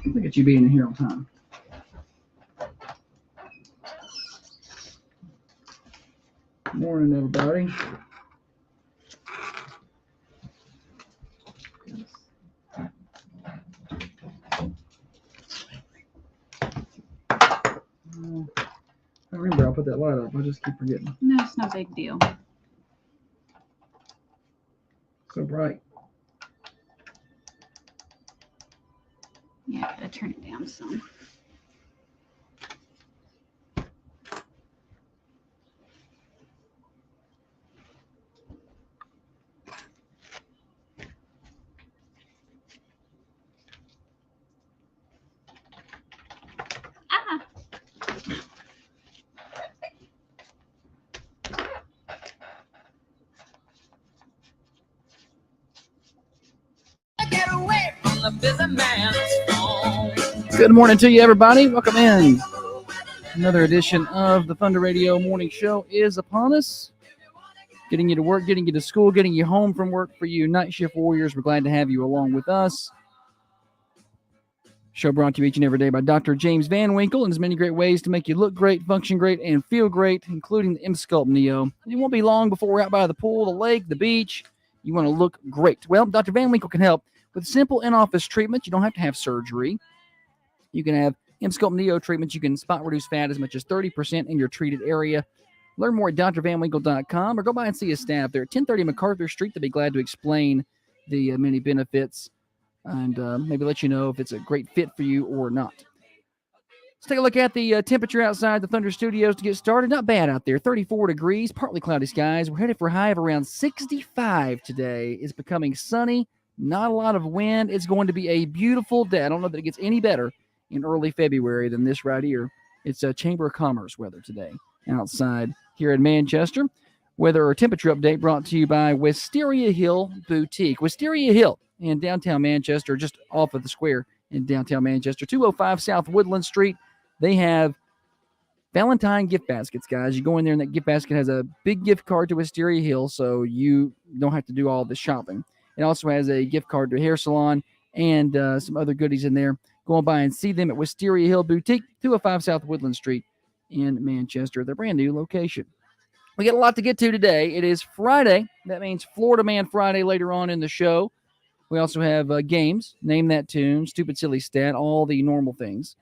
Look at you being here on time. Morning, everybody. I remember I'll put that light up. I just keep forgetting. No, it's no big deal. So bright. Yeah, I gotta turn it down some. Ah! Get away from the busy man's phone. Good morning to you, everybody. Welcome in. Another edition of the Thunder Radio Morning Show is upon us. Getting you to work, getting you to school, getting you home from work for you night shift warriors. We're glad to have you along with us. Show brought to you each and every day by Dr. James Van Winkle, and there's many great ways to make you look great, function great, and feel great, including the M-Sculpt Neo. It won't be long before we're out by the pool, the lake, the beach. You want to look great. Well, Dr. Van Winkle can help with simple in-office treatment. You don't have to have surgery. You can have M-Sculpt Neo treatments. You can spot reduce fat as much as 30% in your treated area. Learn more at drvanwinkle.com or go by and see his staff there at 1030 MacArthur Street. They'll be glad to explain the many benefits and maybe let you know if it's a great fit for you or not. Let's take a look at the temperature outside the Thunder Studios to get started. Not bad out there, 34 degrees, partly cloudy skies. We're headed for a high of around 65 today. It's becoming sunny, not a lot of wind. It's going to be a beautiful day. I don't know that it gets any better in early February than this right here. It's a Chamber of Commerce weather today outside here in Manchester. Weather or temperature update brought to you by Wisteria Hill Boutique. Wisteria Hill in downtown Manchester, just off of the square in downtown Manchester, 205 South Woodland Street. They have Valentine gift baskets, guys. You go in there and that gift basket has a big gift card to Wisteria Hill, so you don't have to do all the shopping. It also has a gift card to a hair salon and some other goodies in there. Go on by and see them at Wisteria Hill Boutique, 205 South Woodland Street in Manchester, their brand new location. We got a lot to get to today. It is Friday. That means Florida Man Friday later on in the show. We also have games, Name That Tune, Stupid Silly Stat, all the normal things.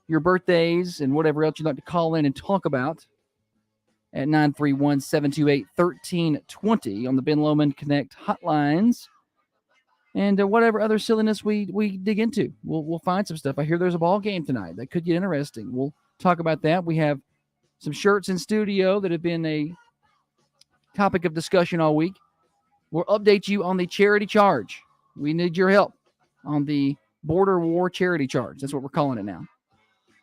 Your birthdays and whatever else you'd like to call in and talk about at 931-728-1320 on the Ben Lomond Connect hotlines. And whatever other silliness we dig into, we'll find some stuff. I hear there's a ball game tonight. That could get interesting. We'll talk about that. We have some shirts in studio that have been a topic of discussion all week. We'll update you on the charity charge. We need your help on the border war charity charge. That's what we're calling it now.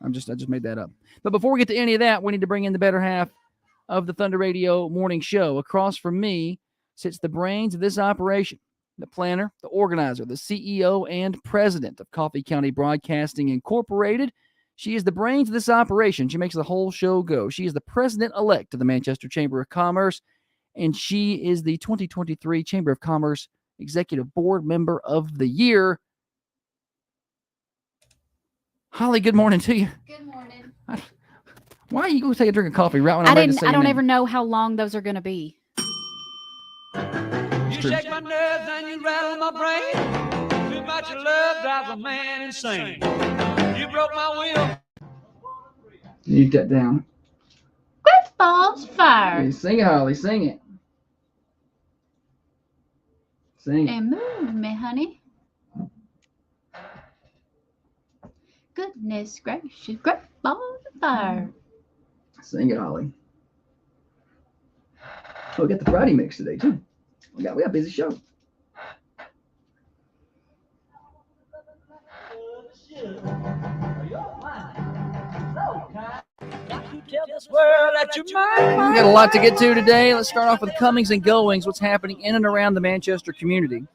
I just made that up. But before we get to any of that, we need to bring in the better half of the Thunder Radio Morning Show. Across from me sits the brains of this operation, the planner, the organizer, the CEO, and president of Coffee County Broadcasting Incorporated. She is the brains of this operation. She makes the whole show go. She is the president-elect of the Manchester Chamber of Commerce, and she is the 2023 Chamber of Commerce Executive Board Member of the Year. Holly, good morning to you. Good morning. Why are you going to take a drink of coffee right when I'm I ready to say don't your name? ever know how long those are going to be. You shake my nerves and you rattle my brain. Too much love drives a man insane. You broke my will. You need that down. Great balls fire. Hey, sing it, Holly. Sing it. Sing it. And move me, honey. Goodness gracious, great balls of fire. Sing it, Holly. Oh, we got the Friday mix today too. We got a busy show. We got a lot to get to today. Let's start off with comings and goings. What's happening in and around the Manchester community?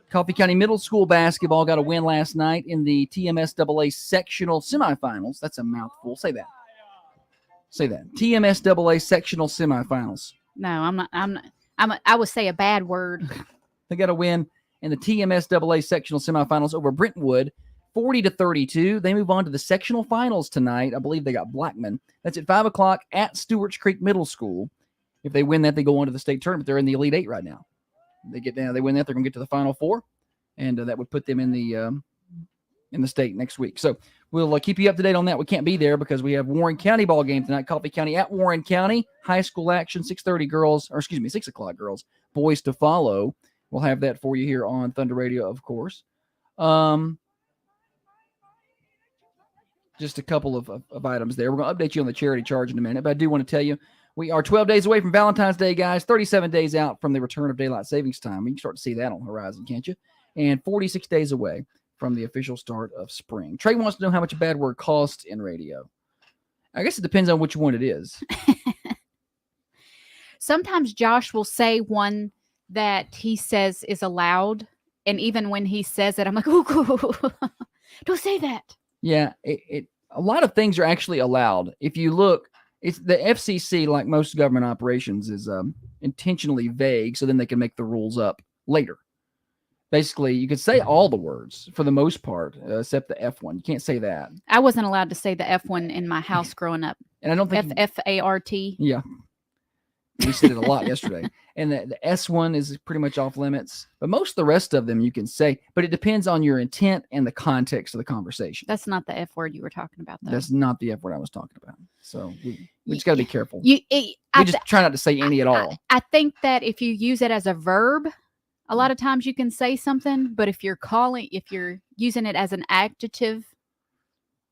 Coffee County Middle School basketball got a win last night in the TMSAA sectional semifinals. That's a mouthful. Say that. Say that. TMSAA sectional semifinals. No, I'm not. I would say a bad word. They got a win in the TMSAA sectional semifinals over Brentwood, 40-32. They move on to the sectional finals tonight. I believe they got Blackman. That's at 5 o'clock at Stewart's Creek Middle School. If they win that, they go on to the state tournament. They're in the Elite Eight right now. They get down. They win that, they're going to get to the Final Four, and that would put them in the state next week. So we'll keep you up to date on that. We can't be there because we have Warren County ball game tonight. Coffee County at Warren County. High school action, 6 o'clock girls. Boys to follow. We'll have that for you here on Thunder Radio, of course. Just a couple of items there. We're going to update you on the charity charge in a minute, but I do want to tell you, we are 12 days away from Valentine's Day, guys. 37 days out from the return of daylight savings time. You can start to see that on the horizon, can't you? And 46 days away from the official start of spring. Trey wants to know how much a bad word costs in radio. I guess it depends on which one it is. Sometimes Josh will say one that he says is allowed, and even when he says it, I'm like, "Ooh, don't say that." Yeah, a lot of things are actually allowed. If you look, it's the FCC, like most government operations, is intentionally vague, so then they can make the rules up later. Basically, you could say all the words for the most part, except the F one. You can't say that. I wasn't allowed to say the F one in my house growing up. And I don't think FART. Yeah, we said it a lot yesterday. And the S one is pretty much off limits, but most of the rest of them you can say. But it depends on your intent and the context of the conversation. That's not the F word you were talking about, though. That's not the F word I was talking about. So we just got to be careful. We just try not to say any at all. I think that if you use it as a verb, a lot of times you can say something, but if you're using it as an adjective,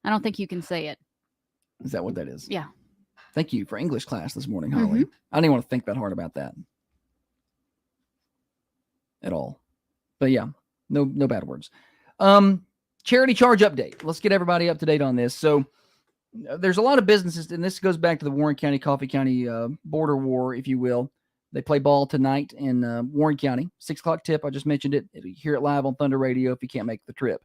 I don't think you can say it. Is that what that is? Yeah. Thank you for English class this morning, Holly. Mm-hmm. I didn't even want to think that hard about that at all. But yeah, no bad words. Charity charge update. Let's get everybody up to date on this. So there's a lot of businesses, and this goes back to the Warren County, Coffee County border war, if you will. They play ball tonight in Warren County, 6 o'clock tip. I just mentioned it. You hear it live on Thunder Radio if you can't make the trip.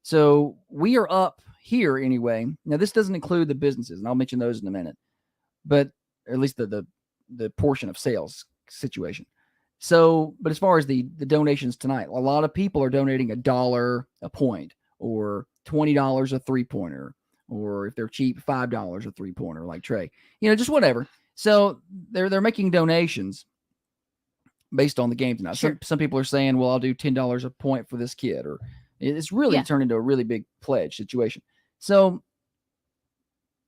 So we are up here anyway. Now, this doesn't include the businesses, and I'll mention those in a minute, but or at least the portion of sales situation. So, but as far as the donations tonight, a lot of people are donating $1 a point or $20 a three-pointer, or if they're cheap, $5 a three-pointer like Trey. Just whatever. So they're making donations based on the game tonight. Sure. Some people are saying, well, I'll do $10 a point for this kid, or it's really turned into a really big pledge situation. So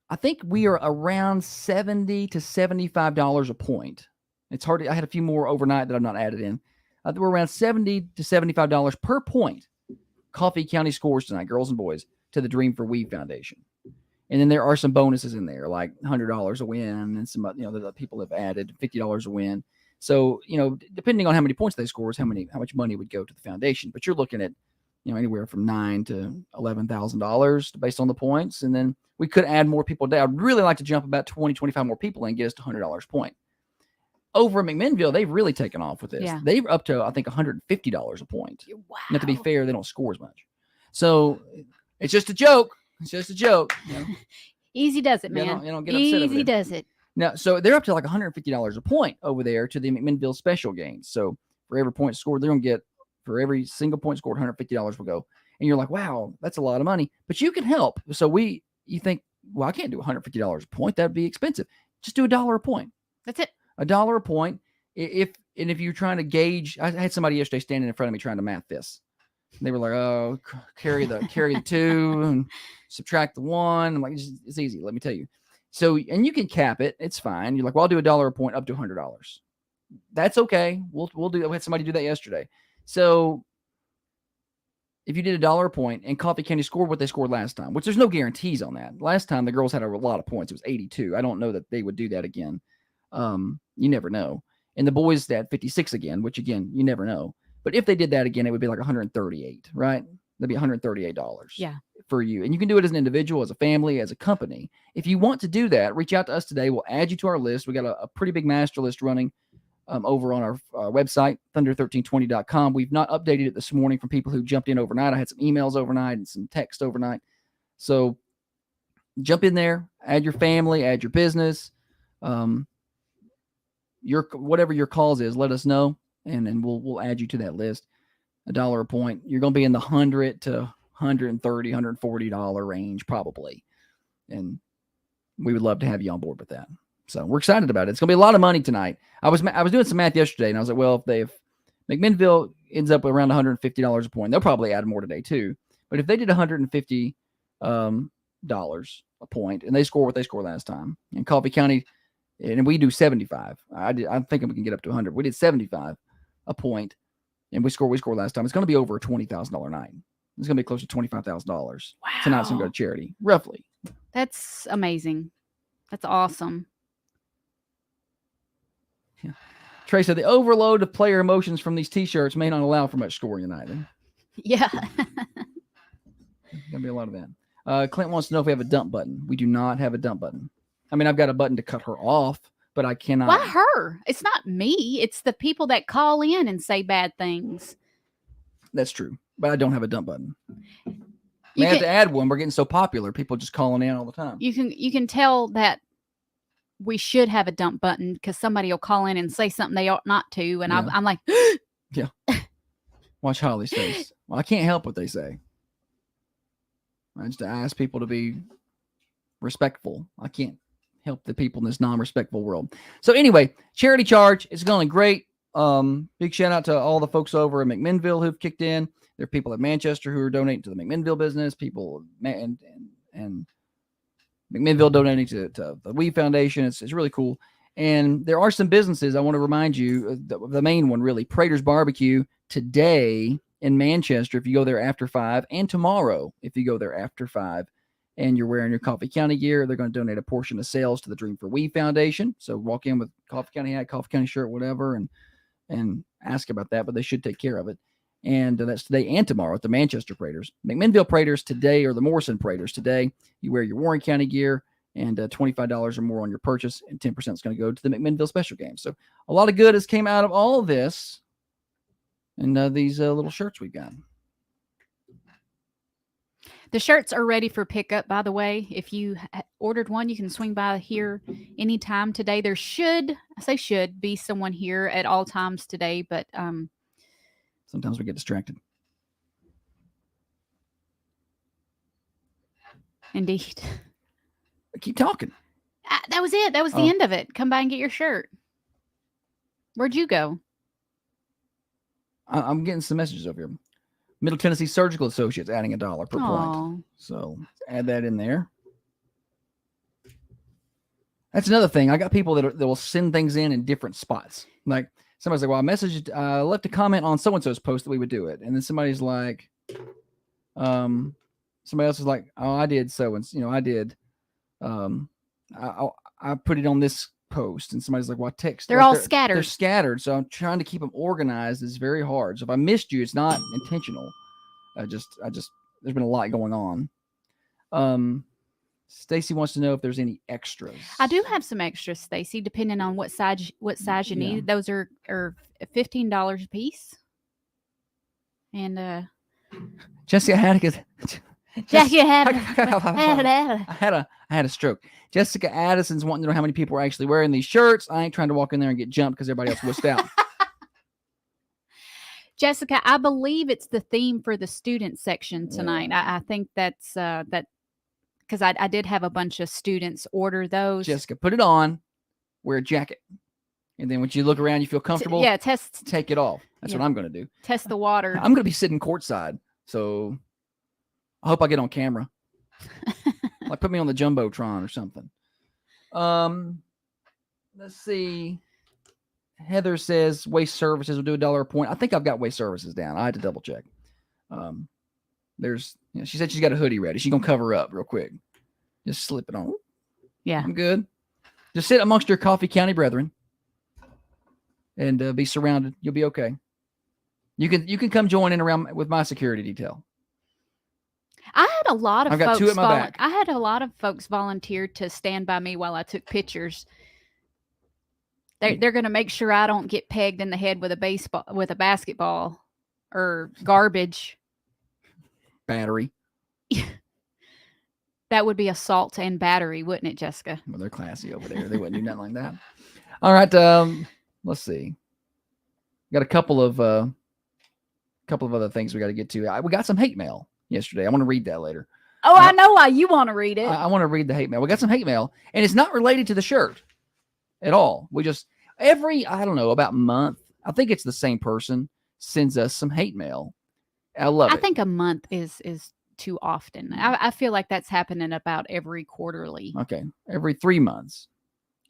I think we are around $70 to $75 a point. It's hard. I had a few more overnight that I've not added in. We're around $70 to $75 per point. Coffee County scores tonight, girls and boys, to the Dream for We Foundation. And then there are some bonuses in there, like $100 a win, and some, that people have added $50 a win. So, depending on how many points they score is how much money would go to the foundation. But you're looking at, anywhere from $9,000 to $11,000 based on the points. And then we could add more people down. I'd really like to jump about 20, 25 more people and get us to $100 a point. Over at McMinnville, they've really taken off with this. Yeah. They're up to, I think, $150 a point. Wow. Now, to be fair, they don't score as much. So it's just a joke. It's just a joke. Easy does it, man. You don't get upset over Easy it. does it. Now, so they're up to like $150 a point over there to the McMinnville special games. So for every point scored, they're going to get, for every single point scored, $150 will go. And you're like, wow, that's a lot of money. But you can help. So you think, well, I can't do $150 a point. That'd be expensive. Just do $1 a point. That's it. $1 a point. If you're trying to gauge, I had somebody yesterday standing in front of me trying to math this. They were like, oh, carry the 2 and subtract the 1. I'm like, it's easy. Let me tell you. So, and you can cap it. It's fine. You're like, well, I'll do $1 a point up to $100. That's okay. We'll do that. We had somebody do that yesterday. So if you did $1 a point and Coffee County scored what they scored last time, which there's no guarantees on that. Last time the girls had a lot of points. It was 82. I don't know that they would do that again. You never know. And the boys had 56 again, which again, you never know. But if they did that again, it would be like 138, right? That'd be $138 Yeah. for you. And you can do it as an individual, as a family, as a company. If you want to do that, reach out to us today. We'll add you to our list. We got a pretty big master list running over on our website, thunder1320.com. We've not updated it this morning from people who jumped in overnight. I had some emails overnight and some text overnight. So jump in there, add your family, add your business, whatever your cause is, let us know, and we'll add you to that list. $1 a point. You're going to be in the $100 to $130, $140 range probably. And we would love to have you on board with that. So we're excited about it. It's going to be a lot of money tonight. I was doing some math yesterday, and I was like, well, if McMinnville ends up around $150 a point, they'll probably add more today too. But if they did $150 dollars a point, and they score what they scored last time, and Coffee County, and we do 75. I think we can get up to 100. We did 75 a point, and we scored last time. It's going to be over a $20,000 night. It's going to be close to $25,000. Wow. Tonight's going to go to charity, roughly. That's amazing. That's awesome. Yeah. Trey said the overload of player emotions from these T-shirts may not allow for much scoring tonight. Yeah. There's going to be a lot of that. Clint wants to know if we have a dump button. We do not have a dump button. I mean, I've got a button to cut her off, but I cannot. Why her? It's not me. It's the people that call in and say bad things. That's true, but I don't have a dump button. We have to add one. We're getting so popular. People just calling in all the time. You can tell that we should have a dump button because somebody will call in and say something they ought not to, and Yeah. I'm like, Yeah. Watch Holly's face. Well, I can't help what they say. I just ask people to be respectful. I can't help the people in this non-respectful world. So anyway, charity charge is going great. Big shout out to all the folks over in McMinnville who've kicked in. There are people at Manchester who are donating to the McMinnville business. People and McMinnville donating to the We Foundation. It's really cool. And there are some businesses I want to remind you. The main one really, Prater's Barbecue today in Manchester. If you go there after 5, and tomorrow if you go there after 5. And you're wearing your Coffee County gear, they're going to donate a portion of sales to the Dream for We Foundation. So walk in with Coffee County hat, Coffee County shirt, whatever, and ask about that, but they should take care of it. And that's today and tomorrow at the Manchester Praters. McMinnville Praters today, or the Morrison Praters today, you wear your Warren County gear and $25 or more on your purchase, and 10% is going to go to the McMinnville special game. So a lot of good has came out of all of this, and these little shirts we've got. the shirts are ready for pickup, by the way. If you ordered one, you can swing by here anytime today. There should be someone here at all times today, but sometimes we get distracted. Indeed. Keep talking. That was it. That was the end of it. Come by and get your shirt. Where'd you go? I'm getting some messages over here. Middle Tennessee Surgical Associates adding $1 per point. So add that in there. That's another thing. I got people that will send things in different spots. Like somebody's like, well, I messaged, left a comment on so-and-so's post that we would do it. And then somebody's like, somebody else is like, oh, I did so-and-so, I did. I put it on this post, and somebody's like, well, text. They're all scattered. They're scattered. So I'm trying to keep them organized. It's very hard. So if I missed you, it's not intentional. I just, there's been a lot going on. Stacy wants to know if there's any extras. I do have some extras, Stacy, depending on what size you need. Those are $15 a piece. And Jessica Haddock. I had a stroke. Jessica Addison's wanting to know how many people are actually wearing these shirts. I ain't trying to walk in there and get jumped because everybody else whisked out. Jessica, I believe it's the theme for the student section tonight. I think that's that because I did have a bunch of students order those. Jessica, put it on, wear a jacket, and then when you look around, you feel comfortable. Take it off. That's what I'm going to do. Test the water. I'm going to be sitting courtside, so I hope I get on camera. Like put me on the Jumbotron or something. Let's see. Heather says waste services will do $1 a point. I think I've got waste services down. I had to double check. She said she's got a hoodie ready. She's gonna cover up real quick. Just slip it on. Yeah. I'm good. Just sit amongst your Coffee County brethren and be surrounded. You'll be okay. You can come join in around with my security detail. I had a lot of I've got folks two at my back. I had a lot of folks volunteer to stand by me while I took pictures. They're going to make sure I don't get pegged in the head with a basketball or garbage. Battery. That would be assault and battery, wouldn't it, Jessica? Well, they're classy over there. They wouldn't do nothing like that. All right. Let's see. Got a couple of other things we got to get to. We got some hate mail yesterday. I want to read that later. Oh, I know why you want to read it. I want to read the hate mail. We got some hate mail, and it's not related to the shirt at all. We just about month. I think it's the same person sends us some hate mail. I love it. I think a month is too often. I feel like that's happening about every quarterly. Okay, every 3 months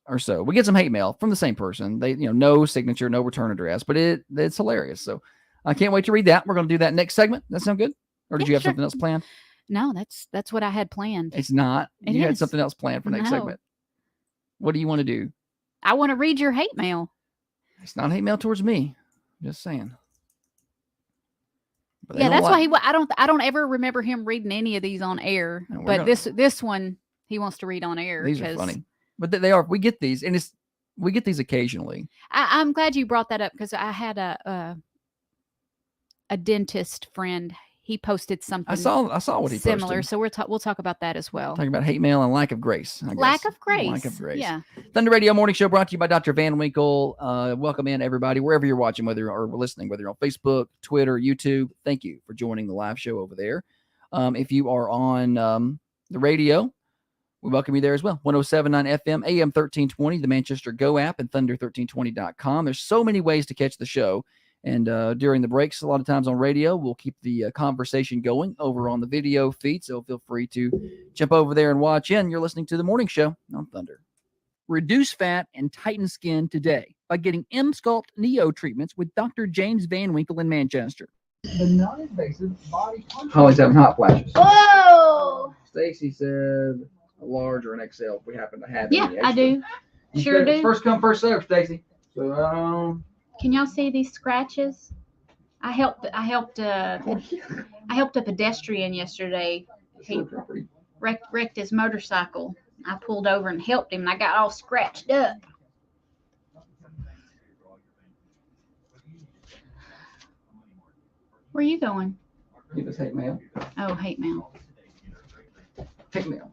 or so, we get some hate mail from the same person. They, no signature, no return address, but it's hilarious. So I can't wait to read that. We're going to do that next segment. That sound good? Or did you have something else planned? No, that's what I had planned. It's not. You had something else planned for next segment. What do you want to do? I want to read your hate mail. It's not hate mail towards me. Just saying. Yeah, that's why I don't ever remember him reading any of these on air. No, but this one he wants to read on air. These are funny. But they are. We get these, and we get these occasionally. I'm glad you brought that up because I had a dentist friend. He posted something. I saw what he similar. posted. So we'll talk about that as well. Talking about hate mail and lack of grace. Lack of grace. Lack of grace. Yeah. Thunder Radio Morning Show brought to you by Dr. Van Winkle. Welcome in everybody, wherever you're watching, whether you're listening, whether you're on Facebook, Twitter, YouTube. Thank you for joining the live show over there. If you are on the radio, we welcome you there as well. 107.9 FM, AM 1320, the Manchester Go app, and thunder1320.com. There's so many ways to catch the show. And during the breaks, a lot of times on radio, we'll keep the conversation going over on the video feed. So feel free to jump over there and watch in. You're listening to the morning show on Thunder. Reduce fat and tighten skin today by getting M-Sculpt Neo treatments with Dr. James Van Winkle in Manchester. The non-invasive body. Holly's having hot flashes. Whoa! Stacy said a large or an XL if we happen to have it. Yeah, I do. Sure do. First come, first serve, Stacy. So can y'all see these scratches? I helped a pedestrian yesterday. He wrecked his motorcycle. I pulled over and helped him, and I got all scratched up. Where are you going? Give us hate mail. Oh, hate mail. Hate mail.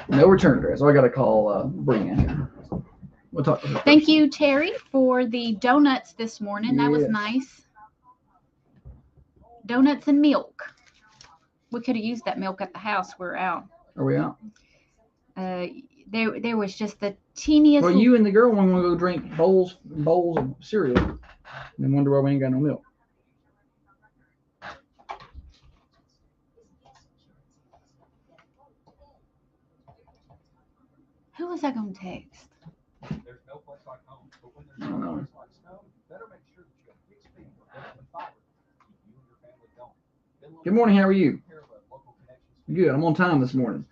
No return address. So I got to call Brian. We'll talk. Thank you, Terry, for the donuts this morning. That was nice. Donuts and milk. We could have used that milk at the house. We're out. Are we out? There was just the teeniest. Well, you and the girl want to go drink bowls of cereal, and then wonder why we ain't got no milk. Who was I going to text? I don't know. Good morning. How are you? Good. I'm on time this morning.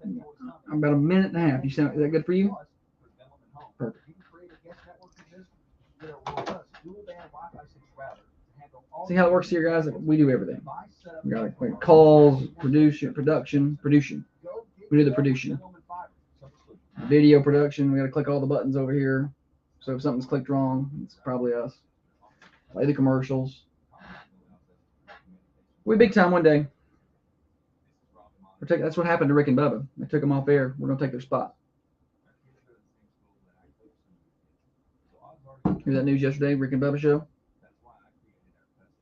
I'm about a minute and a half. Is that good for you? Perfect. See how it works here, guys? We do everything. We got calls, production. We do the production. Video production. We got to click all the buttons over here. So if something's clicked wrong, it's probably us. Play the commercials. We big time one day. That's what happened to Rick and Bubba. They took them off air. We're going to take their spot. Hear that news yesterday? Rick and Bubba show?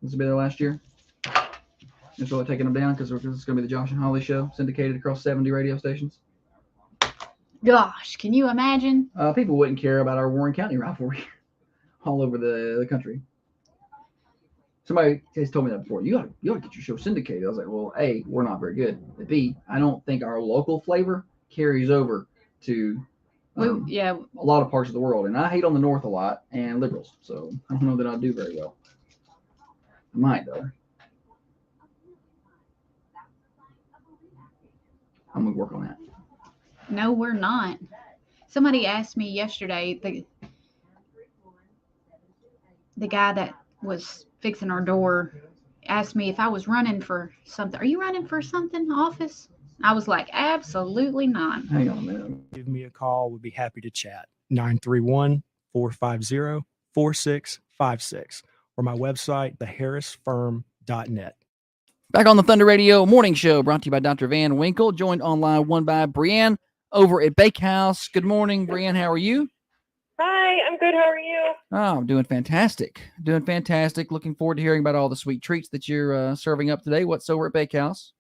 This will be their last year. That's why they're taking them down because it's going to be the Josh and Holly show, syndicated across 70 radio stations. Gosh, can you imagine? People wouldn't care about our Warren County rivalry all over the country. Somebody has told me that before. You ought to get your show syndicated. I was like, well, A, we're not very good. But B, I don't think our local flavor carries over to a lot of parts of the world. And I hate on the North a lot and liberals. So I don't know that I'll do very well. I might though. I'm gonna work on that. No, we're not. Somebody asked me yesterday, the guy that was fixing our door asked me if I was running for something. Are you running for something, office? I was like, absolutely not. Hang on a minute. Give me a call. We'd be happy to chat. 931-450-4656 or my website, theharrisfirm.net. Back on the Thunder Radio Morning Show, brought to you by Dr. Van Winkle, joined online one by Brianne over at Bakehouse. Good morning, Brianne. How are you? Hi, I'm good. How are you? Oh, I'm doing fantastic. Doing fantastic. Looking forward to hearing about all the sweet treats that you're serving up today. What's over at Bakehouse?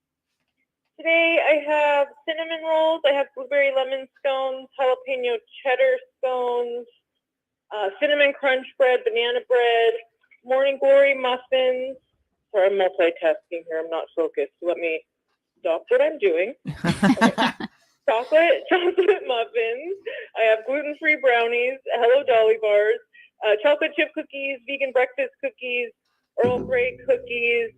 Today I have cinnamon rolls. I have blueberry lemon scones, jalapeno cheddar scones, cinnamon crunch bread, banana bread, morning glory muffins. Sorry, I'm multitasking here. I'm not focused. Let me stop what I'm doing. Chocolate muffins. I have gluten-free brownies, Hello Dolly bars, chocolate chip cookies, vegan breakfast cookies, Earl Grey cookies,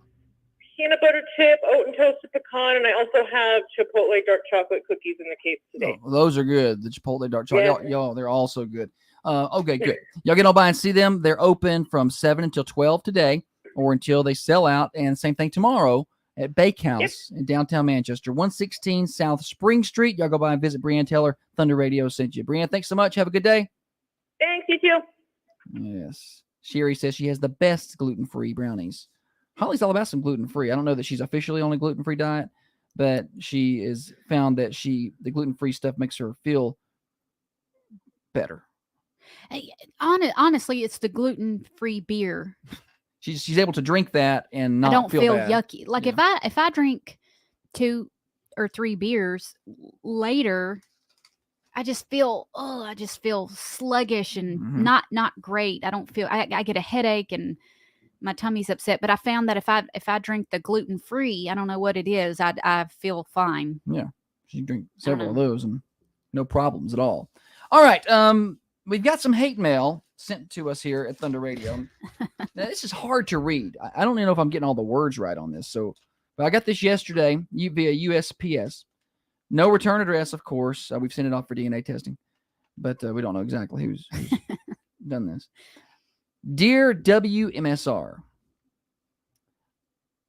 peanut butter chip, oat and toasted pecan, and I also have Chipotle dark chocolate cookies in the case today. Oh, those are good. The Chipotle dark chocolate. Yeah. Y'all, they're all so good. Okay, good. Y'all get on by and see them. They're open from 7 until 12 today or until they sell out. And same thing tomorrow at Bakehouse in downtown Manchester, 116 South Spring Street. Y'all go by and visit Brianne. Tell her Thunder Radio sent you. Brianne, thanks so much. Have a good day. Thanks, you too. Yes. Sherry says she has the best gluten-free brownies. Holly's all about some gluten-free. I don't know that she's officially on a gluten-free diet, but she has found that the gluten-free stuff makes her feel better. Hey, honestly, it's the gluten-free beer. She's able to drink that and not I don't feel bad. yucky. Like Yeah. if I drink 2 or 3 beers later, I just feel sluggish and Mhm. not great. I don't feel I get a headache and my tummy's upset. But I found that if I drink the gluten free, I don't know what it is, I feel fine. She can drink several of know. those and no problems at all. All right. We've got some hate mail sent to us here at Thunder Radio. Now, this is hard to read. I don't even know if I'm getting all the words right on this. But I got this yesterday via USPS. No return address, of course. We've sent it off for DNA testing, but we don't know exactly who's done this. Dear WMSR,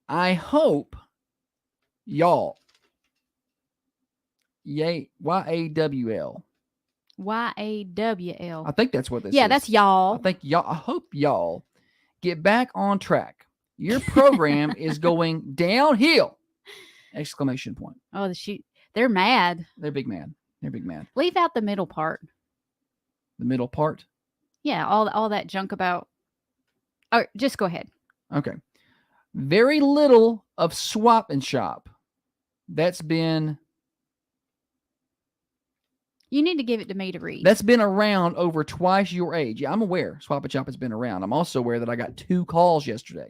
I hope y'all, YAWL. YAWL. I think that's what this is. Yeah, that's y'all. I think y'all. I hope y'all get back on track. Your program is going downhill! Exclamation point. Oh, they're mad. They're big mad. They're big mad. Leave out the middle part. The middle part. Yeah, all that junk about. Oh, just go ahead. Okay. Very little of Swap and Shop. That's been You need to give it to me to read. That's been around over twice your age. Yeah, I'm aware Swap and Shop has been around. I'm also aware that I got 2 calls yesterday.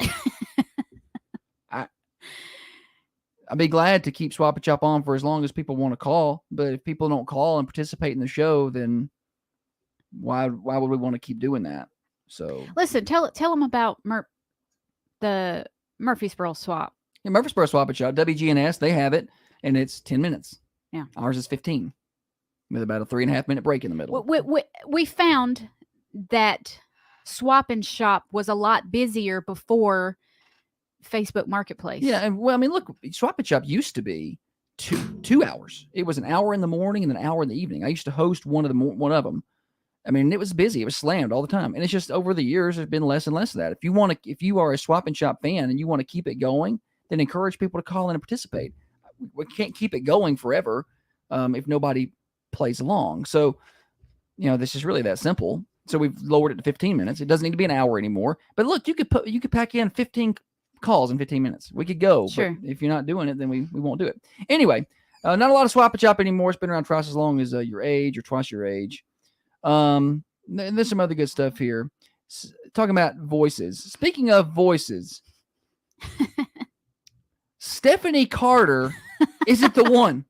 I'd be glad to keep Swap and Shop on for as long as people want to call. But if people don't call and participate in the show, then why would we want to keep doing that? So listen, tell them about the Murfreesboro Swap. Yeah, Murfreesboro Swap and Shop, WGNS, they have it, and it's 10 minutes. Yeah. Ours is 15 with about a 3.5 minute break in the middle. We found that Swap and Shop was a lot busier before Facebook Marketplace. Yeah, and well, I mean, look, Swap and Shop used to be 2 hours. It was an hour in the morning and an hour in the evening. I used to host one of them. I mean, it was busy. It was slammed all the time. And it's just over the years, there's been less and less of that. If you are a Swap and Shop fan and you want to keep it going, then encourage people to call in and participate. We can't keep it going forever if nobody plays along. So, this is really that simple. So we've lowered it to 15 minutes. It doesn't need to be an hour anymore. But look, you could pack in 15 calls in 15 minutes. We could go. Sure. But if you're not doing it, then we won't do it. Anyway, not a lot of Swap and Shop anymore. It's been around twice as long as your age or twice your age. There's some other good stuff here. Talking about voices. Speaking of voices, Stephanie Carter isn't the one.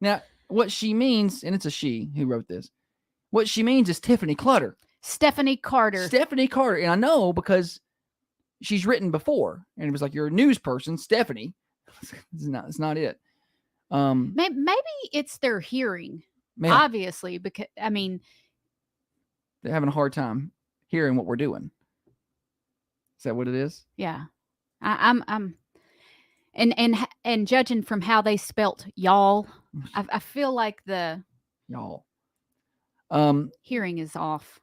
Now, what she means, and it's a she who wrote this, what she means is Tiffany Clutter. Stephanie Carter. Stephanie Carter. And I know because she's written before, and it was like, you're a news person, Stephanie. It's not it. Maybe it's their hearing, Man, obviously, because I mean, they're having a hard time hearing what we're doing. Is that what it is? yeah, I'm and judging from how they spelt y'all, I feel like the Y'all. hearing is off.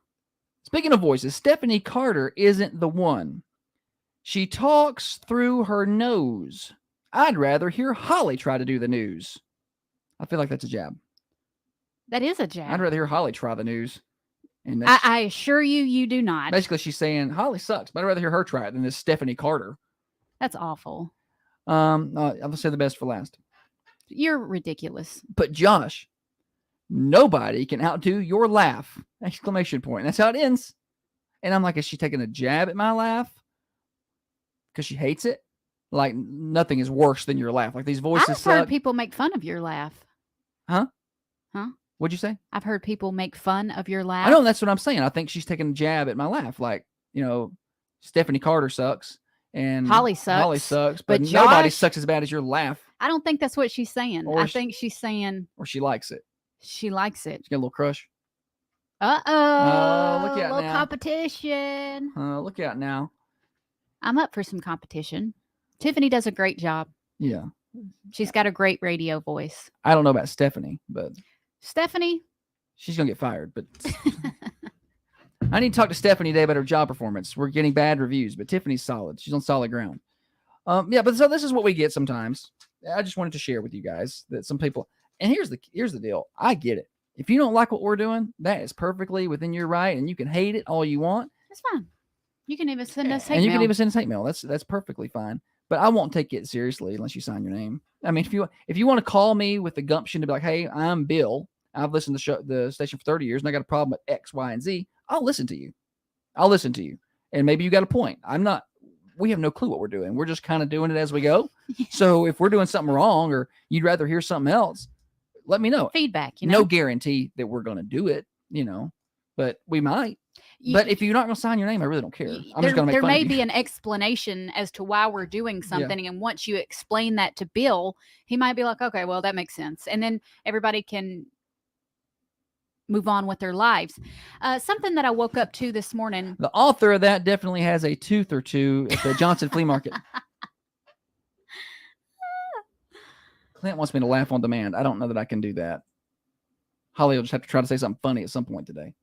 Speaking of voices, Stephanie Carter isn't the one. She talks through her nose. I'd rather hear Holly try to do the news. I feel like that's a jab. That is a jab. I'd rather hear Holly try the news. And I assure you, you do not. basically she's saying Holly sucks, but I'd rather hear her try it than this Stephanie Carter. That's awful. I'll say the best for last. You're ridiculous. But Josh, nobody can outdo your laugh! Exclamation point. That's how it ends. And I'm like, is she taking a jab at my laugh? Because she hates it? Like nothing is worse than your laugh. Like these voices I've heard suck. people make fun of your laugh. What'd you say? I've heard people make fun of your laugh. I know, that's what I'm saying. I think she's taking a jab at my laugh. Like, Stephanie Carter sucks and Holly sucks, but but nobody Josh- sucks as bad as your laugh. I don't think that's what she's saying. Or I sh- think she's saying Or she likes it. she likes it. She's got a little crush. Uh-oh. Oh, look out little now. competition. Look out now. I'm up for some competition. Tiffany does a great job. Yeah. She's got a great radio voice. I don't know about Stephanie, but Stephanie, she's gonna get fired. But I need to talk to Stephanie today about her job performance. We're getting bad reviews, but Tiffany's solid. She's on solid ground. Yeah, but so this is what we get sometimes. I just wanted to share with you guys that some people, and here's the deal. I get it. If you don't like what we're doing, that is perfectly within your right, and you can hate it all you want. that's fine. You can even send us hate And you mail. can even send us hate mail. That's perfectly fine. But I won't take it seriously unless you sign your name. I mean, if you want to call me with the gumption to be like, hey, I'm Bill. I've listened to the station for 30 years and I got a problem with X, Y, and Z. I'll listen to you. And maybe you got a point. We have no clue what we're doing. We're just kind of doing it as we go. So if we're doing something wrong or you'd rather hear something else, let me know. Feedback, No guarantee that we're going to do it, but we might. But if you're not going to sign your name, I really don't care. I'm just going to make there fun may of you. be an explanation as to why we're doing something, and once you explain that to Bill, he might be like, okay, well, that makes sense, and then everybody can move on with their lives. Something that I woke up to this morning. The author of that definitely has a tooth or two at the Johnson Flea Market. Clint wants me to laugh on demand. I don't know that I can do that. Holly will just have to try to say something funny at some point today.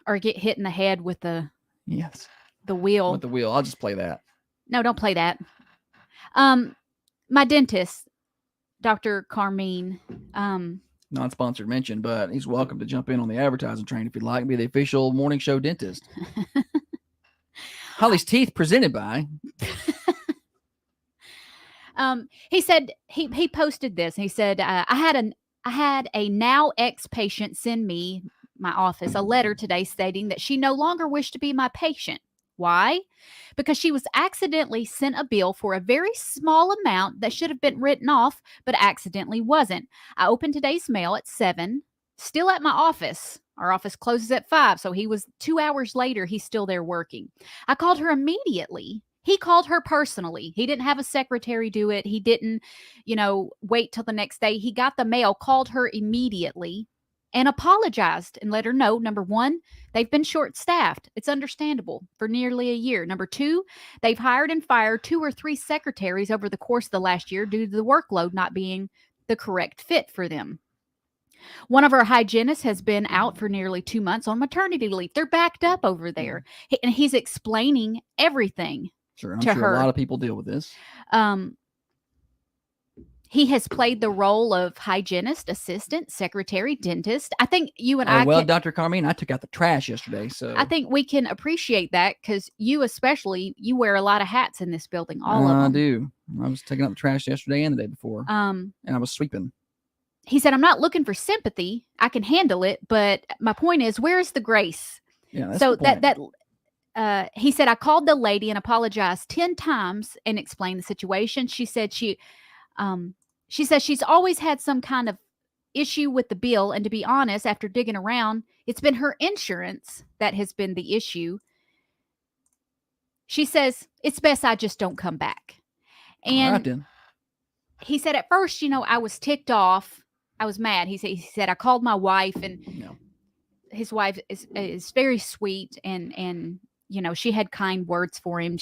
Or get hit in the head with the Yes. wheel. With the wheel. I'll just play that. No, don't play that. My dentist, Dr. Carmine, Non-sponsored mention, but he's welcome to jump in on the advertising train if you'd like. Be the official morning show dentist. Holly's teeth presented by. he said he posted this. He said, I had a now ex patient send me, my office, a letter today stating that she no longer wished to be my patient. Why? Because she was accidentally sent a bill for a very small amount that should have been written off, but accidentally wasn't. I opened today's mail at 7, still at my office. Our office closes at 5, so he was 2 hours later. He's still there working. I called her immediately. He called her personally. He didn't have a secretary do it. He didn't, wait till the next day. He got the mail, called her immediately, and apologized and let her know, number one, they've been short-staffed. It's understandable for nearly a year. Number two, they've hired and fired 2 or 3 secretaries over the course of the last year due to the workload not being the correct fit for them. One of our hygienists has been out for nearly 2 months on maternity leave. They're backed up over there. And he's explaining everything. Sure, I'm to sure her. a lot of people deal with this. He has played the role of hygienist, assistant, secretary, dentist. I think you and I Well, can, Dr. Carmine, I took out the trash yesterday, so I think we can appreciate that because you especially, you wear a lot of hats in this building, all of I them. do. I was taking out the trash yesterday and the day before, Um, and I was sweeping. he said, I'm not looking for sympathy. I can handle it. But my point is, where is the grace? Yeah, that's So the point. he said, I called the lady and apologized 10 times and explained the situation. She said she says she's always had some kind of issue with the bill. And to be honest, after digging around, it's been her insurance that has been the issue. she says, it's best I just don't come back. All right, And then. he said, at first, I was ticked off. I was mad. He said, I called my wife, and No. his wife is very sweet, and she had kind words for him,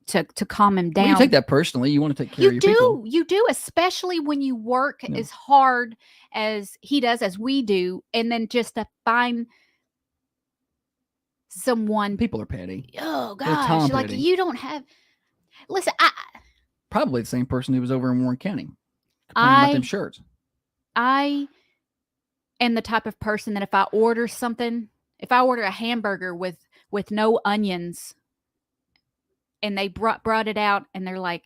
to calm him Well, down. you take that personally. You want to take care of your people. You do, especially when you work Yeah. as hard as he does, as we do, and then just to find someone. People are petty. Oh They're gosh, Tom like Petty. you don't have. Listen, Probably the same person who was over in Warren County. Complaining about them shirts. I am the type of person that if I order a hamburger with no onions, and they brought it out, and they're like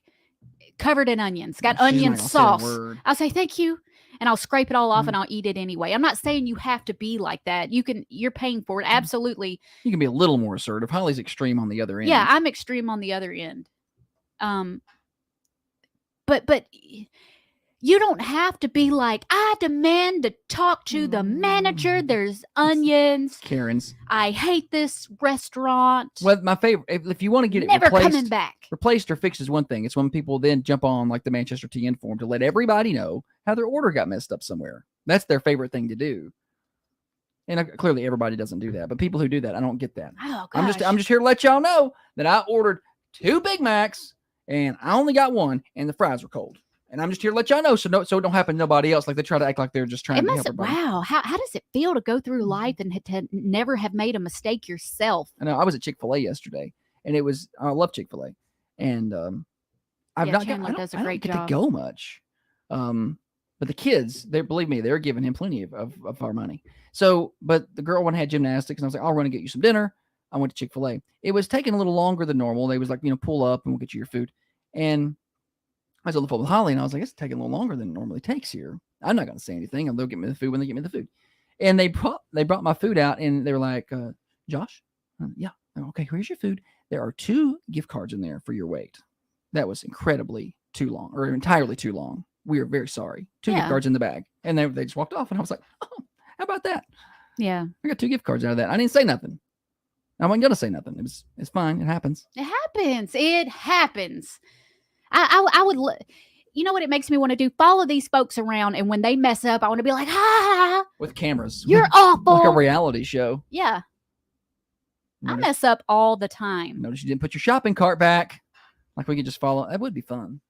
covered in onions, got She's not onion gonna say a sauce, word. I'll say thank you, and I'll scrape it all off, Mhm. and I'll eat it anyway. I'm not saying you have to be like that. You're paying for it. Mm-hmm. Absolutely. You can be a little more assertive. Holly's extreme on the other end. Yeah, I'm extreme on the other end. But you don't have to be like, I demand to talk to the manager. There's onions. Karen's. I hate this restaurant. Well, my favorite. If you want to get it Never replaced, coming back. replaced or fixed is one thing. It's when people then jump on like the Manchester TN forum to let everybody know how their order got messed up somewhere. That's their favorite thing to do. And clearly everybody doesn't do that, but people who do that, I don't get that. Oh I'm gosh. just here to let y'all know that I ordered 2 Big Macs and I only got 1, and the fries were cold. And I'm just here to let y'all know so it don't happen to nobody else. Like they try to act like they're just trying It to help must. everybody. Wow. How does it feel to go through life and to never have made a mistake yourself? I know I was at Chick-fil-A yesterday, and I love Chick-fil-A, and I've Yeah, not Chandler got, does a I don't great get job. to go much. But the kids, believe me, they're giving him plenty of our money. So, but the girl one had gymnastics, and I was like, I'll run and get you some dinner. I went to Chick-fil-A. It was taking a little longer than normal. They was like, pull up and we'll get you your food. And I was on the phone with Holly, and I was like, it's taking a little longer than it normally takes here. I'm not going to say anything. They'll get me the food when they get me the food. And they brought my food out, and they were like, Josh, yeah, okay, here's your food. There are 2 gift cards in there for your wait. That was entirely too long. We are very sorry. 2 gift Yeah. cards in the bag. And they just walked off, and I was like, oh, how about that? Yeah. I got 2 gift cards out of that. I didn't say nothing. I wasn't going to say nothing. It's fine. It happens. It happens. It happens. I would, you know what it makes me want to do? Follow these folks around, and when they mess up, I want to be like, ha, With cameras. you're awful. Like a reality show. Yeah, I Notice- mess up all the time. Notice you didn't put your shopping cart back. Like we could just follow. That would be fun.